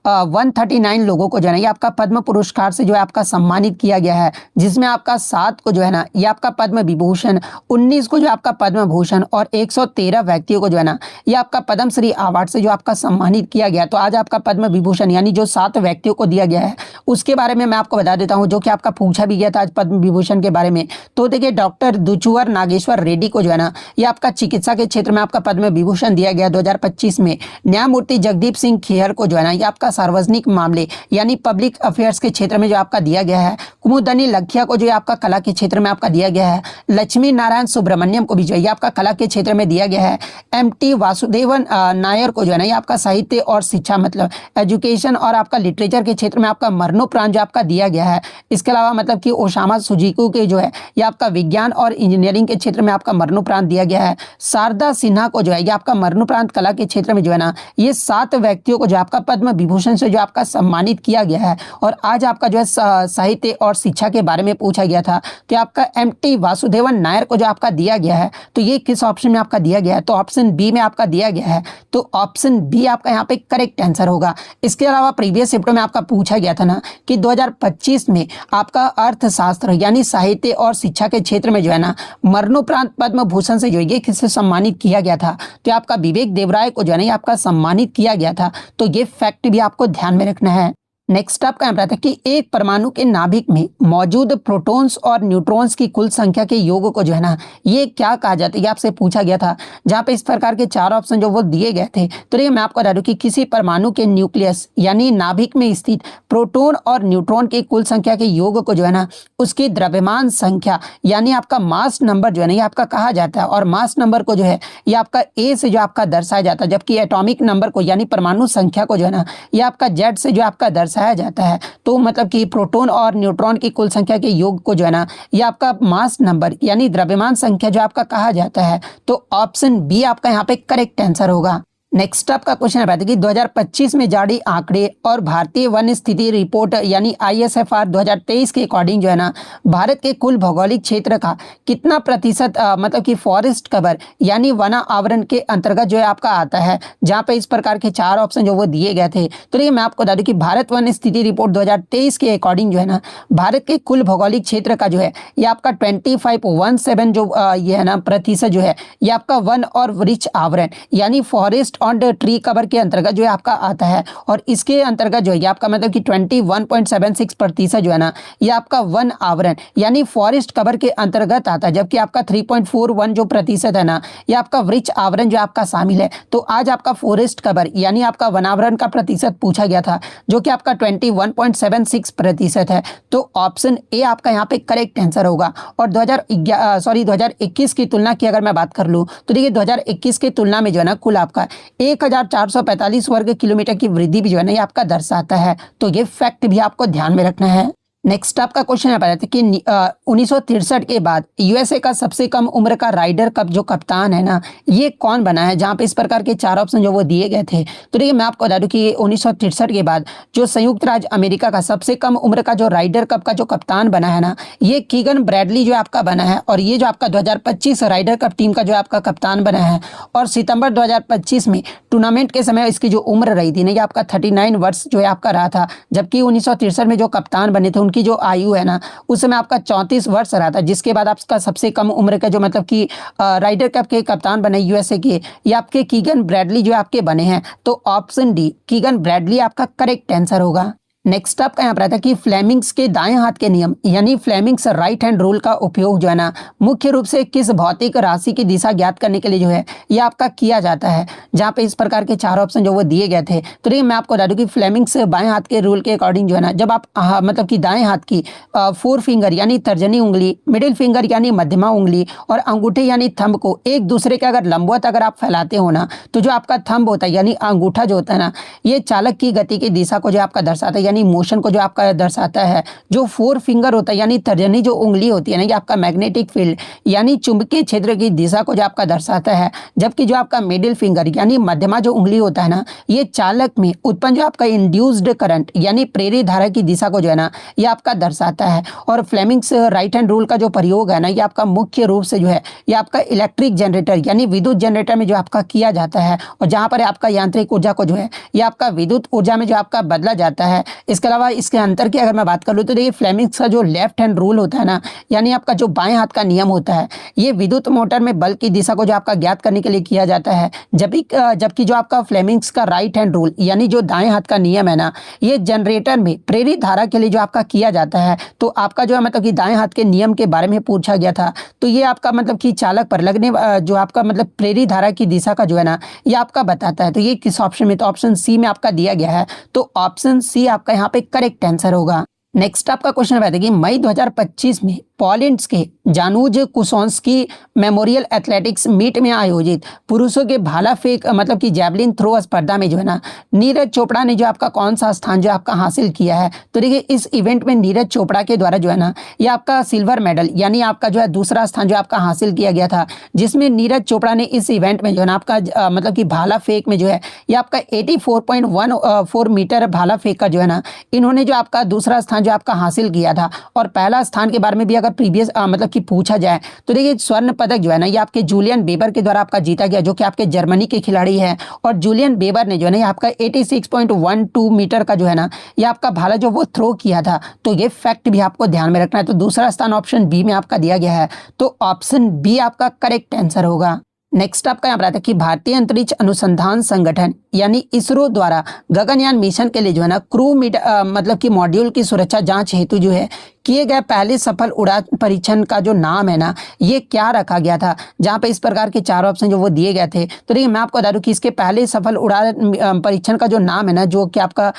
139 लोगों को जो है ना ये आपका पद्म पुरस्कार से जो है आपका सम्मानित किया गया है, जिसमें आपका 7 को जो है ना ये आपका पद्म विभूषण, 19 को जो आपका पद्म भूषण और 113 व्यक्तियों को जो है ना ये आपका पद्मश्री अवार्ड से जो आपका सम्मानित किया गया। तो आज आपका पद्म विभूषण यानी जो 7 व्यक्तियों को दिया गया है उसके बारे में मैं आपको बता देता हूँ, जो कि आपका पूछा भी गया था आज पद्म विभूषण के बारे में। तो देखिए डॉक्टर दुचुवर नागेश्वर रेड्डी को जो है ना ये आपका चिकित्सा के क्षेत्र में आपका पद्म विभूषण दिया गया 2025 में। न्यायमूर्ति जगदीप सिंह खेहर को जो है ना ये आपका सार्वजनिक मामले यानी पब्लिक अफेयर्स के क्षेत्र में जो आपका दिया गया है। कुमुदनी लखिया को जो आपका कला के क्षेत्र में आपका दिया गया है। लक्ष्मी नारायण सुब्रमण्यम को भी जो है आपका कला के क्षेत्र में दिया गया है। एमटी वासुदेवन नायर को जो है ना ये आपका साहित्य और शिक्षा मतलब एजुकेशन और आपका लिटरेचर के क्षेत्र में आपका मरणोपरांत जो आपका दिया गया है। इसके अलावा मतलब कि ओसामा सुजुकी के जो है ये आपका विज्ञान और इंजीनियरिंग के क्षेत्र में आपका मरणोपरांत दिया गया है। शारदा सिन्हा को जो है ये आपका मरणोपरांत कला के क्षेत्र में जो है ना ये 7 व्यक्तियों को जो आपका पद्म विभूषण से जो आपका सम्मानित किया गया है। और आज आपका जो है साहित्य और शिक्षा के बारे में पूछा गया था, तो आपका एमटी वासुदेवन नायर को जो आपका दिया गया है तो ये किस ऑप्शन में आपका दिया गया है? तो ऑप्शन बी में आपका दिया गया है। तो ऑप्शन बी आपका यहाँ पे करेक्ट आंसर होगा। इसके अलावा प्रीवियस शिफ्टों में आपका पूछा गया था ना कि 2025 में आपका अर्थशास्त्र यानी साहित्य और शिक्षा के क्षेत्र में जो है ना मरणोपरांत पद्म भूषण से जो है किससे सम्मानित किया गया था? तो आपका विवेक देवराय को जो है ना आपका सम्मानित किया गया था। तो ये फैक्ट भी आपको ध्यान में रखना है। नेक्स्ट आपका यहाँ है कि एक परमाणु के नाभिक में मौजूद प्रोटॉन्स और न्यूट्रॉन्स की कुल संख्या के योग को जो है ना ये क्या कहा जाता है, ये आपसे पूछा गया था। जहाँ पे इस प्रकार के 4 ऑप्शन जो वो दिए गए थे। तो ये मैं आपको बता दूं कि किसी परमाणु के न्यूक्लियस यानी नाभिक में स्थित प्रोटॉन और न्यूट्रॉन की कुल संख्या के योग को जो है ना उसकी द्रव्यमान संख्या यानी आपका मास नंबर जो है ना ये आपका कहा जाता है। और मास नंबर को जो है ये आपका ए से जो आपका दर्शाया जाता है, जबकि एटॉमिक नंबर को यानी परमाणु संख्या को जो है ना ये आपका जेड से जो आपका दर्शाया जाता है। तो मतलब कि प्रोटॉन और न्यूट्रॉन की कुल संख्या के योग को जो है ना ये आपका मास नंबर यानी द्रव्यमान संख्या जो आपका कहा जाता है। तो ऑप्शन बी आपका यहाँ पे करेक्ट आंसर होगा। नेक्स्ट आपका क्वेश्चन है कि 2025 में जारी आंकड़े और भारतीय वन स्थिति रिपोर्ट यानी ISFR 2023 के अकॉर्डिंग जो है ना भारत के कुल भौगोलिक क्षेत्र का कितना प्रतिशत मतलब कि फॉरेस्ट कवर यानी वना आवरण के अंतर्गत जो है आपका आता है। जहाँ पे इस प्रकार के 4 ऑप्शन जो वो दिए गए थे। तो ये मैं आपको बता दूं कि भारत वन स्थिति रिपोर्ट 2023 के अकॉर्डिंग जो है ना भारत के कुल भौगोलिक क्षेत्र का जो है ये आपका 25.17 जो ये है ना प्रतिशत जो है ये आपका वन और वृक्ष आवरण यानी forest on the tree cover के अंतर्गत जो है आपका आता है, और इसके अंतर्गत जो है आपका मतलब कि 21.76% जो है ना ये आपका वन आवरण यानी फॉरेस्ट कवर के अंतर्गत आता है, जबकि आपका 3.41 जो प्रतिशत है ना ये आपका वृक्ष आवरण जो आपका शामिल है। तो आज आपका फॉरेस्ट कवर यानी आपका वनावरण का प्रतिशत पूछा गया था, जो कि आपका 21.76% है। तो ऑप्शन ए आपका यहाँ पे करेक्ट आंसर होगा। और 2021 की तुलना की अगर मैं बात कर लूँ तो देखिए 2021 की तुलना में जो है ना कुल आपका 1445 वर्ग किलोमीटर की वृद्धि भी जो है ना ये आपका दर्शाता है। तो ये फैक्ट भी आपको ध्यान में रखना है। नेक्स्ट आपका क्वेश्चन है बताते कि 1963 के बाद यूएसए का सबसे कम उम्र का राइडर कप जो कप्तान है ना ये कौन बना है, जहां पे इस प्रकार के 4 ऑप्शन जो वो दिए गए थे। तो देखिए मैं आपको बता दूं कि 1963 के बाद जो संयुक्त राज्य अमेरिका का सबसे कम उम्र का जो राइडर कप का जो कप्तान बना है ना ये कीगन ब्रैडली जो आपका बना है, और ये जो आपका 2025 राइडर कप टीम का जो आपका कप्तान बना है। और सितंबर 2025 में टूर्नामेंट के समय इसकी जो उम्र रही थी ना ये आपका 39 वर्ष जो है आपका रहा था, जबकि 1963 में जो कप्तान बने थे की जो आयु है ना उस समय आपका 34 वर्ष रहा था, जिसके बाद आपका सबसे कम उम्र का जो मतलब कि राइडर कप के कप्तान बने यूएसए के ये आपके कीगन ब्रैडली जो आपके बने हैं। तो ऑप्शन डी कीगन ब्रैडली आपका करेक्ट आंसर होगा। नेक्स्ट आपका यहाँ पर आता है कि फ्लेमिंग्स के दाएं हाथ के नियम यानी फ्लेमिंग्स राइट हैंड रूल का उपयोग जो है ना मुख्य रूप से किस भौतिक राशि की दिशा ज्ञात करने के लिए जो है ये आपका किया जाता है, जहाँ पे इस प्रकार के 4 ऑप्शन जो वो दिए गए थे। तो देखिए मैं आपको बता दूं कि फ्लेमिंग्स बाएं हाथ के रूल के अकॉर्डिंग जो है ना जब आप मतलब कि दाएं हाथ की 4 फिंगर यानी तर्जनी उंगली, मिडिल फिंगर यानी मध्यमा उंगली और अंगूठे यानी थंब को एक दूसरे के अगर लंबवत अगर आप फैलाते हो ना तो जो आपका थंब होता है यानी अंगूठा जो होता है ना ये चालक की गति की दिशा को जो आपका दर्शाता है यानी मोशन को जो आपका दर्शाता है। जो 4 फिंगर होता है यानी तर्जनी जो उंगली होती है ना ये आपका मैग्नेटिक फील्ड यानी चुंबकीय क्षेत्र की दिशा को जो आपका दर्शाता है, जबकि जो आपका मिडिल फिंगर यानी मध्यमा जो उंगली होता है ना ये चालक में उत्पन्न जो आपका इंड्यूस्ड करंट यानी प्रेरित धारा की दिशा को जो है ना ये आपका दर्शाता है। और फ्लेमिंग्स राइट हैंड रूल का जो प्रयोग है ना ये आपका मुख्य रूप से जो है ये आपका इलेक्ट्रिक जनरेटर यानी विद्युत जनरेटर में जो आपका किया जाता है, और जहां पर आपका यांत्रिक ऊर्जा को जो है ये आपका विद्युत ऊर्जा में जो आपका बदला जाता है। इसके अलावा इसके अंतर की अगर मैं बात कर लूँ तो देखिए फ्लेमिंग्स का जो लेफ्ट हैंड रूल होता है ना यानी आपका जो बाएं हाथ का नियम होता है ये विद्युत मोटर में बल की दिशा को जो आपका ज्ञात करने के लिए किया जाता है, जबकि जो आपका फ्लेमिंग्स का राइट हैंड रूल यानी जो दाएं हाथ का नियम है ना ये जनरेटर में प्रेरित धारा के लिए जो आपका किया जाता है। तो आपका जो है मतलब कि दाएं हाथ के नियम के बारे में पूछा गया था, तो ये आपका मतलब कि चालक पर लगने जो आपका मतलब प्रेरित धारा की दिशा का जो है ना ये आपका बताता है। तो ये किस ऑप्शन में, तो ऑप्शन सी में आपका दिया गया है। तो ऑप्शन सी आपका यहाँ पे करेक्ट आंसर होगा। नेक्स्ट आपका क्वेश्चन है कि मई 2025 में पोलैंड के जानुज कुसोंस्की मेमोरियल एथलेटिक्स मीट में आयोजित पुरुषों के भाला फेंक मतलब कि जैवलिन थ्रो स्पर्धा में जो है ना नीरज चोपड़ा ने जो आपका कौन सा स्थान जो आपका हासिल किया है। तो देखिए इस इवेंट में नीरज चोपड़ा के द्वारा जो है ना ये आपका सिल्वर मेडल यानी आपका जो है दूसरा स्थान जो आपका हासिल किया गया था, जिसमें नीरज चोपड़ा ने इस इवेंट में जो है ना आपका मतलब कि भाला फेंक में जो है ये आपका 84.14 मीटर भाला फेंक कर जो है ना इन्होंने जो आपका दूसरा स्थान जो आपका हासिल किया था। और पहला स्थान के बारे में भी अगर प्रीवियस मतलब कि पूछा जाए तो देखिए स्वर्ण पदक जो है ना ये आपके जूलियन बेबर के द्वारा आपका जीता गया, जो कि आपके जर्मनी के खिलाड़ी हैं। और जूलियन बेबर ने जो है ना आपका 86.12 मीटर का जो है ना ये आपका भाला जो वो थ्रो किया था। तो ये फैक्ट भी आपको ध्यान में रखना है। तो दूसरा स्थान ऑप्शन बी में आपका दिया गया है, तो ऑप्शन बी आपका करेक्ट आंसर होगा। नेक्स्ट आपका यहाँ पर आता है कि भारतीय अंतरिक्ष अनुसंधान संगठन यानी इसरो द्वारा गगनयान मिशन के लिए जो है ना क्रू मतलब कि मॉड्यूल की सुरक्षा जांच हेतु जो है किए गए पहले सफल उड़ान परीक्षण का जो नाम है ना ये क्या रखा गया था, जहां पे इस प्रकार के 4 ऑप्शन जो वो दिए गए थे। तो देखिए मैं आपको बता दूं कि इसके पहले सफल उड़ान परीक्षण का जो नाम है ना जो कि आपका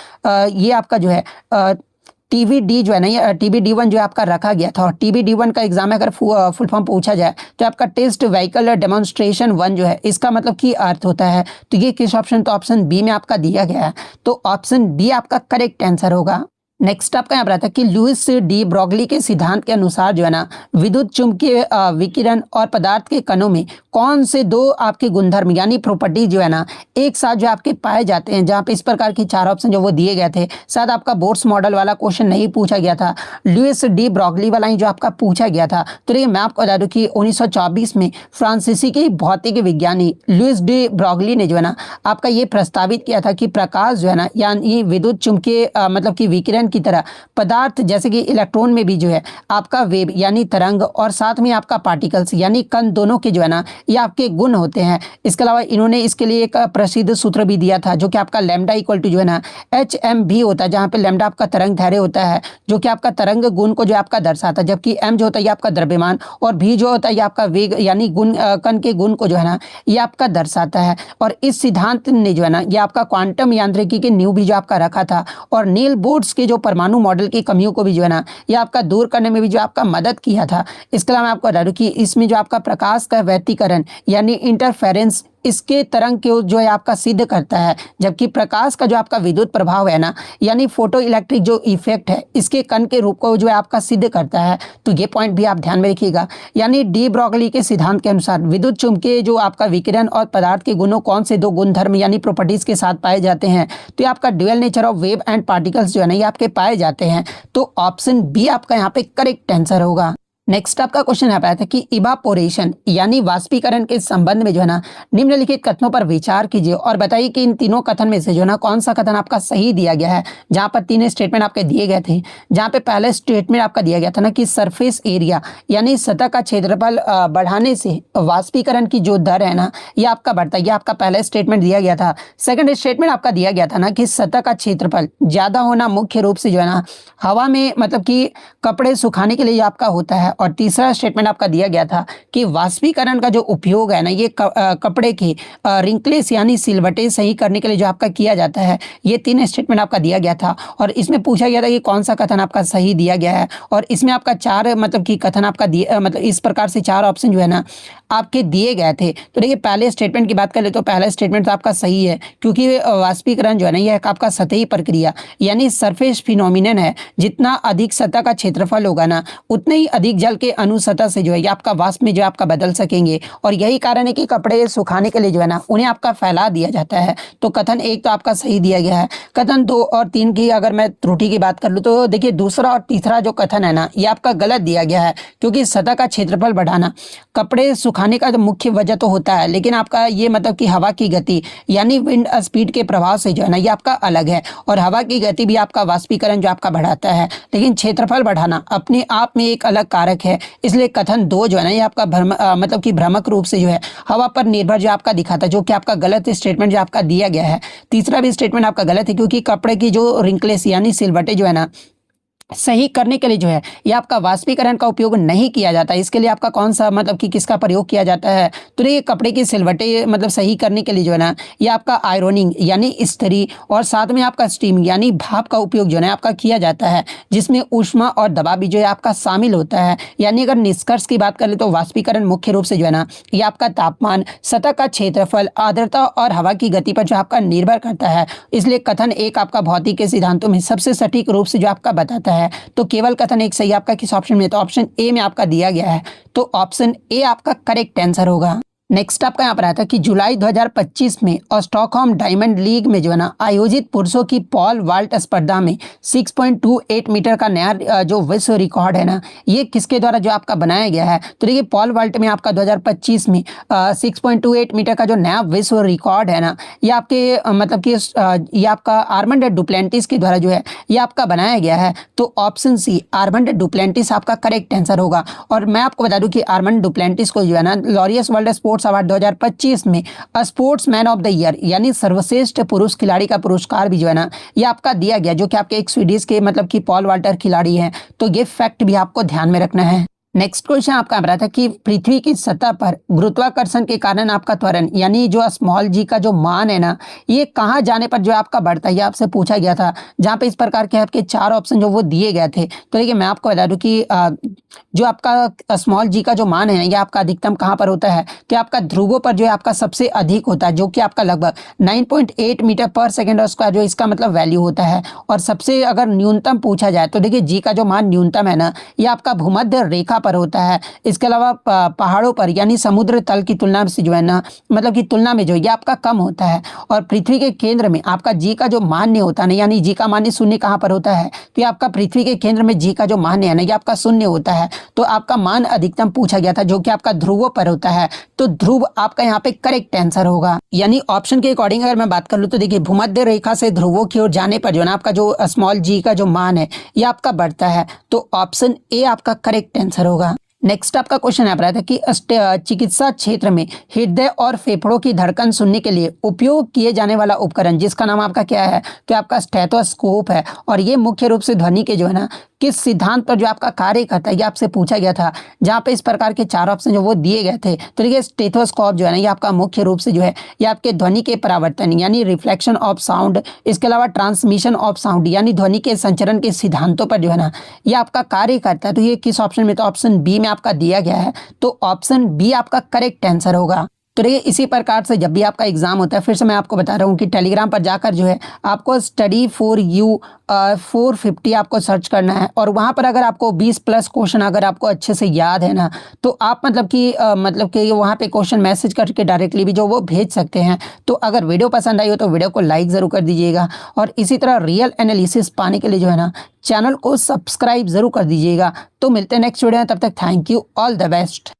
ये आपका जो है TBD जो है ना ये TBD1 जो आपका रखा गया था। और TBD1 का एग्जाम में अगर फुल फॉर्म पूछा जाए तो आपका टेस्ट व्हीकल डेमोन्स्ट्रेशन 1 जो है इसका मतलब की अर्थ होता है। तो ये किस ऑप्शन, तो ऑप्शन बी में आपका दिया गया है। तो ऑप्शन बी आपका करेक्ट आंसर होगा। नेक्स्ट आपका यहाँ पर आता है कि लुइस डी ब्रोगली के सिद्धांत के अनुसार जो है ना विद्युत चुंबकीय विकिरण और पदार्थ के कणों में कौन से 2 आपके गुणधर्म यानी प्रॉपर्टी जो है ना एक साथ जो आपके पाए जाते हैं, जहाँ पे इस प्रकार के 4 ऑप्शन जो वो दिए गए थे। शायद आपका बोर्ड्स मॉडल वाला क्वेश्चन नहीं पूछा गया था, लुइस डी ब्रोगली वाला ही जो आपका पूछा गया था। तो देखिए मैं आपको बता दूं कि 1924 में फ्रांसीसी के भौतिक विज्ञानी लुइस डी ब्रोगली ने जो है ना आपका ये प्रस्तावित किया था कि प्रकाश जो है ना यानी विद्युत चुंबकीय मतलब कि विकिरण की तरह पदार्थ जैसे कि इलेक्ट्रॉन में भी जो है आपका वेव यानी तरंग और साथ में आपका पार्टिकल्स यानी कण दोनों के जो है ना ये आपके गुण होते हैं। इसके अलावा इन्होंने इसके लिए एक प्रसिद्ध सूत्र भी दिया था जो कि आपका लैम्डा इक्वल टू जो है ना HMV होता है, जहाँ पे लैम्डा आपका तरंग धैर्य होता है जो कि आपका तरंग गुण को जो आपका दर्शाता है, जबकि M जो होता है ये आपका द्रव्यमान और V जो होता है ये आपका वेग यानी गुण कण के गुण को जो है ना ये आपका दर्शाता है। और इस सिद्धांत ने जो है ना ये आपका क्वांटम यांत्रिकी के नींव भी जो आपका रखा था और नील बोर्ड्स के जो परमाणु मॉडल की कमियों को भी जो है ना ये आपका दूर करने में भी जो आपका मदद किया था। इसके अलावा मैं आपको बता दूं कि इसमें जो आपका प्रकाश का व्यतिकरण यानी इंटरफेरेंस इसके तरंग को जो है आपका सिद्ध करता है, जबकि प्रकाश का जो आपका विद्युत प्रभाव है ना यानी फोटो इलेक्ट्रिक जो इफेक्ट है इसके कण के रूप को जो है आपका सिद्ध करता है। तो ये पॉइंट भी आप ध्यान में रखिएगा। यानी डी ब्रोगली के सिद्धांत के अनुसार विद्युत चुम्बकीय जो आपका विकिरण और पदार्थ के गुणों कौन से दो गुणधर्म यानी प्रॉपर्टीज के साथ पाए जाते हैं, तो ये आपका dual nature of wave and particles जो है ना ये आपके पाए जाते हैं। तो ऑप्शन बी आपका यहाँ पे करेक्ट आंसर होगा। नेक्स्ट आपका क्वेश्चन यहाँ पे आया था कि इवापोरेशन यानी वाष्पीकरण के संबंध में जो है ना निम्नलिखित कथनों पर विचार कीजिए और बताइए कि इन तीनों कथन में से जो है ना कौन सा कथन आपका सही दिया गया है। जहाँ पर तीन स्टेटमेंट आपके दिए गए थे, जहाँ पे पहले स्टेटमेंट आपका दिया गया था ना कि सरफेस एरिया यानी सतह का क्षेत्रफल बढ़ाने से वाष्पीकरण की जो दर है ना ये आपका बढ़ता है, ये आपका पहला स्टेटमेंट दिया गया था। सेकंड स्टेटमेंट आपका दिया गया था ना कि सतह का क्षेत्रफल ज्यादा होना मुख्य रूप से जो है ना हवा में मतलब कि कपड़े सुखाने के लिए आपका होता है। और तीसरा स्टेटमेंट आपका दिया गया था कि वाष्पीकरण का जो उपयोग है ना ये कपड़े के रिंकलेस यानी सिलवटें सही करने के लिए जो आपका किया जाता है। ये तीन स्टेटमेंट आपका दिया गया था और इसमें पूछा गया था कि कौन सा कथन आपका सही दिया गया है। और इसमें आपका चार मतलब कि कथन आपका मतलब इस प्रकार से चार ऑप्शन जो है ना आपके दिए गए थे। तो देखिए पहले स्टेटमेंट की बात करें तो पहला स्टेटमेंट तो आपका सही है, क्योंकि वाष्पीकरण जो है ना यह आपका सतही प्रक्रिया यानी सरफेस फिनोमिनन है। जितना अधिक सतह का क्षेत्रफल होगा ना उतने ही अधिक जल के अणु सतह से जो है आपका वाष्प में जो आपका बदल सकेंगे और यही कारण है कि कपड़े सुखाने के लिए जो है ना उन्हें आपका फैला दिया जाता है। तो कथन एक तो आपका सही दिया गया है। कथन दो और तीन की अगर मैं त्रुटि की बात कर लूँ तो देखिए दूसरा और तीसरा जो कथन है ना ये आपका गलत दिया गया है, क्योंकि सतह का क्षेत्रफल बढ़ाना कपड़े सुखाने का तो मुख्य वजह तो होता है, लेकिन आपका ये मतलब कि हवा की गति यानी विंड स्पीड के प्रभाव से जो है ना ये आपका अलग है। और हवा की गति भी आपका वाष्पीकरण जो आपका बढ़ाता है, लेकिन क्षेत्रफल बढ़ाना अपने आप में एक अलग कारक है। इसलिए कथन दो जो है ना ये आपका मतलब कि भ्रामक रूप से जो है हवा पर निर्भर जो आपका दिखाता है, जो कि आपका गलत स्टेटमेंट जो आपका दिया गया है। तीसरा भी स्टेटमेंट आपका गलत है, क्योंकि कपड़े की जो रिंकलेस यानी सिलवटें जो है ना सही करने के लिए जो है ये आपका वाष्पीकरण का उपयोग नहीं किया जाता। इसके लिए आपका कौन सा मतलब कि किसका प्रयोग किया जाता है, तो ये कपड़े की सिलवटें मतलब सही करने के लिए जो है ना ये आपका आयरनिंग यानी इस्त्री और साथ में आपका स्टीम यानी भाप का उपयोग जो है आपका किया जाता है, जिसमें ऊष्मा और दबाव भी जो है आपका शामिल होता है। यानी अगर निष्कर्ष की बात करें तो वाष्पीकरण मुख्य रूप से जो है ना ये आपका तापमान, सतह का क्षेत्रफल, आर्द्रता और हवा की गति पर जो आपका निर्भर करता है। इसलिए कथन एक आपका भौतिक के सिद्धांतों में सबसे सटीक रूप से जो आपका बताता है। तो केवल कथन एक सही आपका किस ऑप्शन में, तो ऑप्शन ए में आपका दिया गया है। तो ऑप्शन ए आपका करेक्ट आंसर होगा। नेक्स्ट आपका यहाँ पर आया था कि जुलाई 2025 में और स्टॉकहोम डायमंड लीग में जो है ना आयोजित पुरुषों की पॉल वॉल्ट स्पर्धा में 6.28 मीटर का नया जो विश्व रिकॉर्ड है ना ये किसके द्वारा जो आपका बनाया गया है। तो देखिए पॉल वॉल्ट में आपका 2025 में 6.28 मीटर का जो नया विश्व रिकॉर्ड है ना ये आपके मतलब कि ये आपका आर्मंड डुप्लेंटिस के द्वारा जो है ये आपका बनाया गया है। तो ऑप्शन सी आर्मंड डुप्लेंटिस आपका करेक्ट आंसर होगा। और मैं आपको बता दूं कि आर्मंड डुप्लेंटिस को जो है ना लॉरियस वर्ल्ड स्पोर्ट्स अवार्ड 2025 में स्पोर्ट्समैन ऑफ द ईयर यानी सर्वश्रेष्ठ पुरुष खिलाड़ी का पुरस्कार भी जो है ना ये आपका दिया गया, जो कि आपके एक स्वीडिश के मतलब कि पॉल वॉल्टर खिलाड़ी हैं। तो ये फैक्ट भी आपको ध्यान में रखना है। नेक्स्ट क्वेश्चन आपका बता था कि पृथ्वी की सतह पर गुरुत्वाकर्षण के कारण आपका त्वरण यानी जो स्मॉल जी का जो मान है ना ये कहाँ जाने पर जो आपका बढ़ता है, ये आपसे पूछा गया था। जहाँ पे इस प्रकार के आपके चार ऑप्शन जो वो दिए गए थे। तो देखिए मैं आपको बता दूं कि जो आपका स्मॉल जी का जो मान है ये आपका अधिकतम कहाँ पर होता है, तो आपका ध्रुवों पर जो है आपका सबसे अधिक होता है, जो कि आपका लगभग 9.8 मीटर पर सेकेंड स्क्वायर जो इसका मतलब वैल्यू होता है। और सबसे अगर न्यूनतम पूछा जाए तो देखिए जी का जो मान न्यूनतम है ना ये आपका भूमध्य रेखा पर होता है। इसके अलावा पहाड़ों पर यानी समुद्र तल की तुलना से जो है ना मतलब की तुलना में जो ये आपका कम होता है। और पृथ्वी के केंद्र में आपका जी का जो मान्य होता है ना यानी जी का मान्य शून्य कहाँ पर होता है, तो ये आपका पृथ्वी के केंद्र में जी का जो मान्य है ना ये आपका शून्य होता है। तो आपका मान अधिकतम पूछा गया था जो कि आपका ध्रुवों पर होता है। तो ध्रुव आपका यहाँ पे करेक्ट आंसर होगा। यानी ऑप्शन के अकॉर्डिंग अगर मैं बात कर लूँ तो देखिए भूमध्य रेखा से ध्रुवों की ओर जाने पर जो है ना आपका जो स्मॉल जी का जो मान है ये आपका बढ़ता है। तो ऑप्शन ए आपका करेक्ट आंसर होगा। नेक्स्ट आपका क्वेश्चन यहाँ पर आता है कि चिकित्सा क्षेत्र में हृदय और फेफड़ों की धड़कन सुनने के लिए उपयोग किए जाने वाला उपकरण जिसका नाम आपका क्या है, तो आपका स्टेथोस्कोप है। और ये मुख्य रूप से ध्वनि के जो है ना किस सिद्धांत पर जो आपका कार्य करता है, ये आपसे पूछा गया था, जहाँ पे इस प्रकार के 4 ऑप्शन जो वो दिए गए थे। तो देखिए स्टेथोस्कोप जो है ना ये आपका मुख्य रूप से जो है ये आपके ध्वनि के परावर्तन यानी रिफ्लेक्शन ऑफ साउंड, इसके अलावा ट्रांसमिशन ऑफ साउंड यानी ध्वनि के संचरण के सिद्धांतों पर जो है ना ये आपका कार्य करता है। तो ये किस ऑप्शन में, तो ऑप्शन बी में आपका दिया गया है। तो ऑप्शन बी आपका करेक्ट आंसर होगा। तो देखिए इसी प्रकार से जब भी आपका एग्जाम होता है, फिर से मैं आपको बता रहा हूँ कि टेलीग्राम पर जाकर जो है आपको स्टडी फॉर यू 450 आपको सर्च करना है। और वहाँ पर अगर आपको 20+ क्वेश्चन अगर आपको अच्छे से याद है ना, तो आप मतलब कि वहाँ पे क्वेश्चन मैसेज करके डायरेक्टली भी जो वो भेज सकते हैं। तो अगर वीडियो पसंद आई हो तो वीडियो को लाइक ज़रूर कर दीजिएगा, और इसी तरह रियल एनालिसिस पाने के लिए जो है ना चैनल को सब्सक्राइब ज़रूर कर दीजिएगा। तो मिलते हैं नेक्स्ट वीडियो में, तब तक thank you, all the best.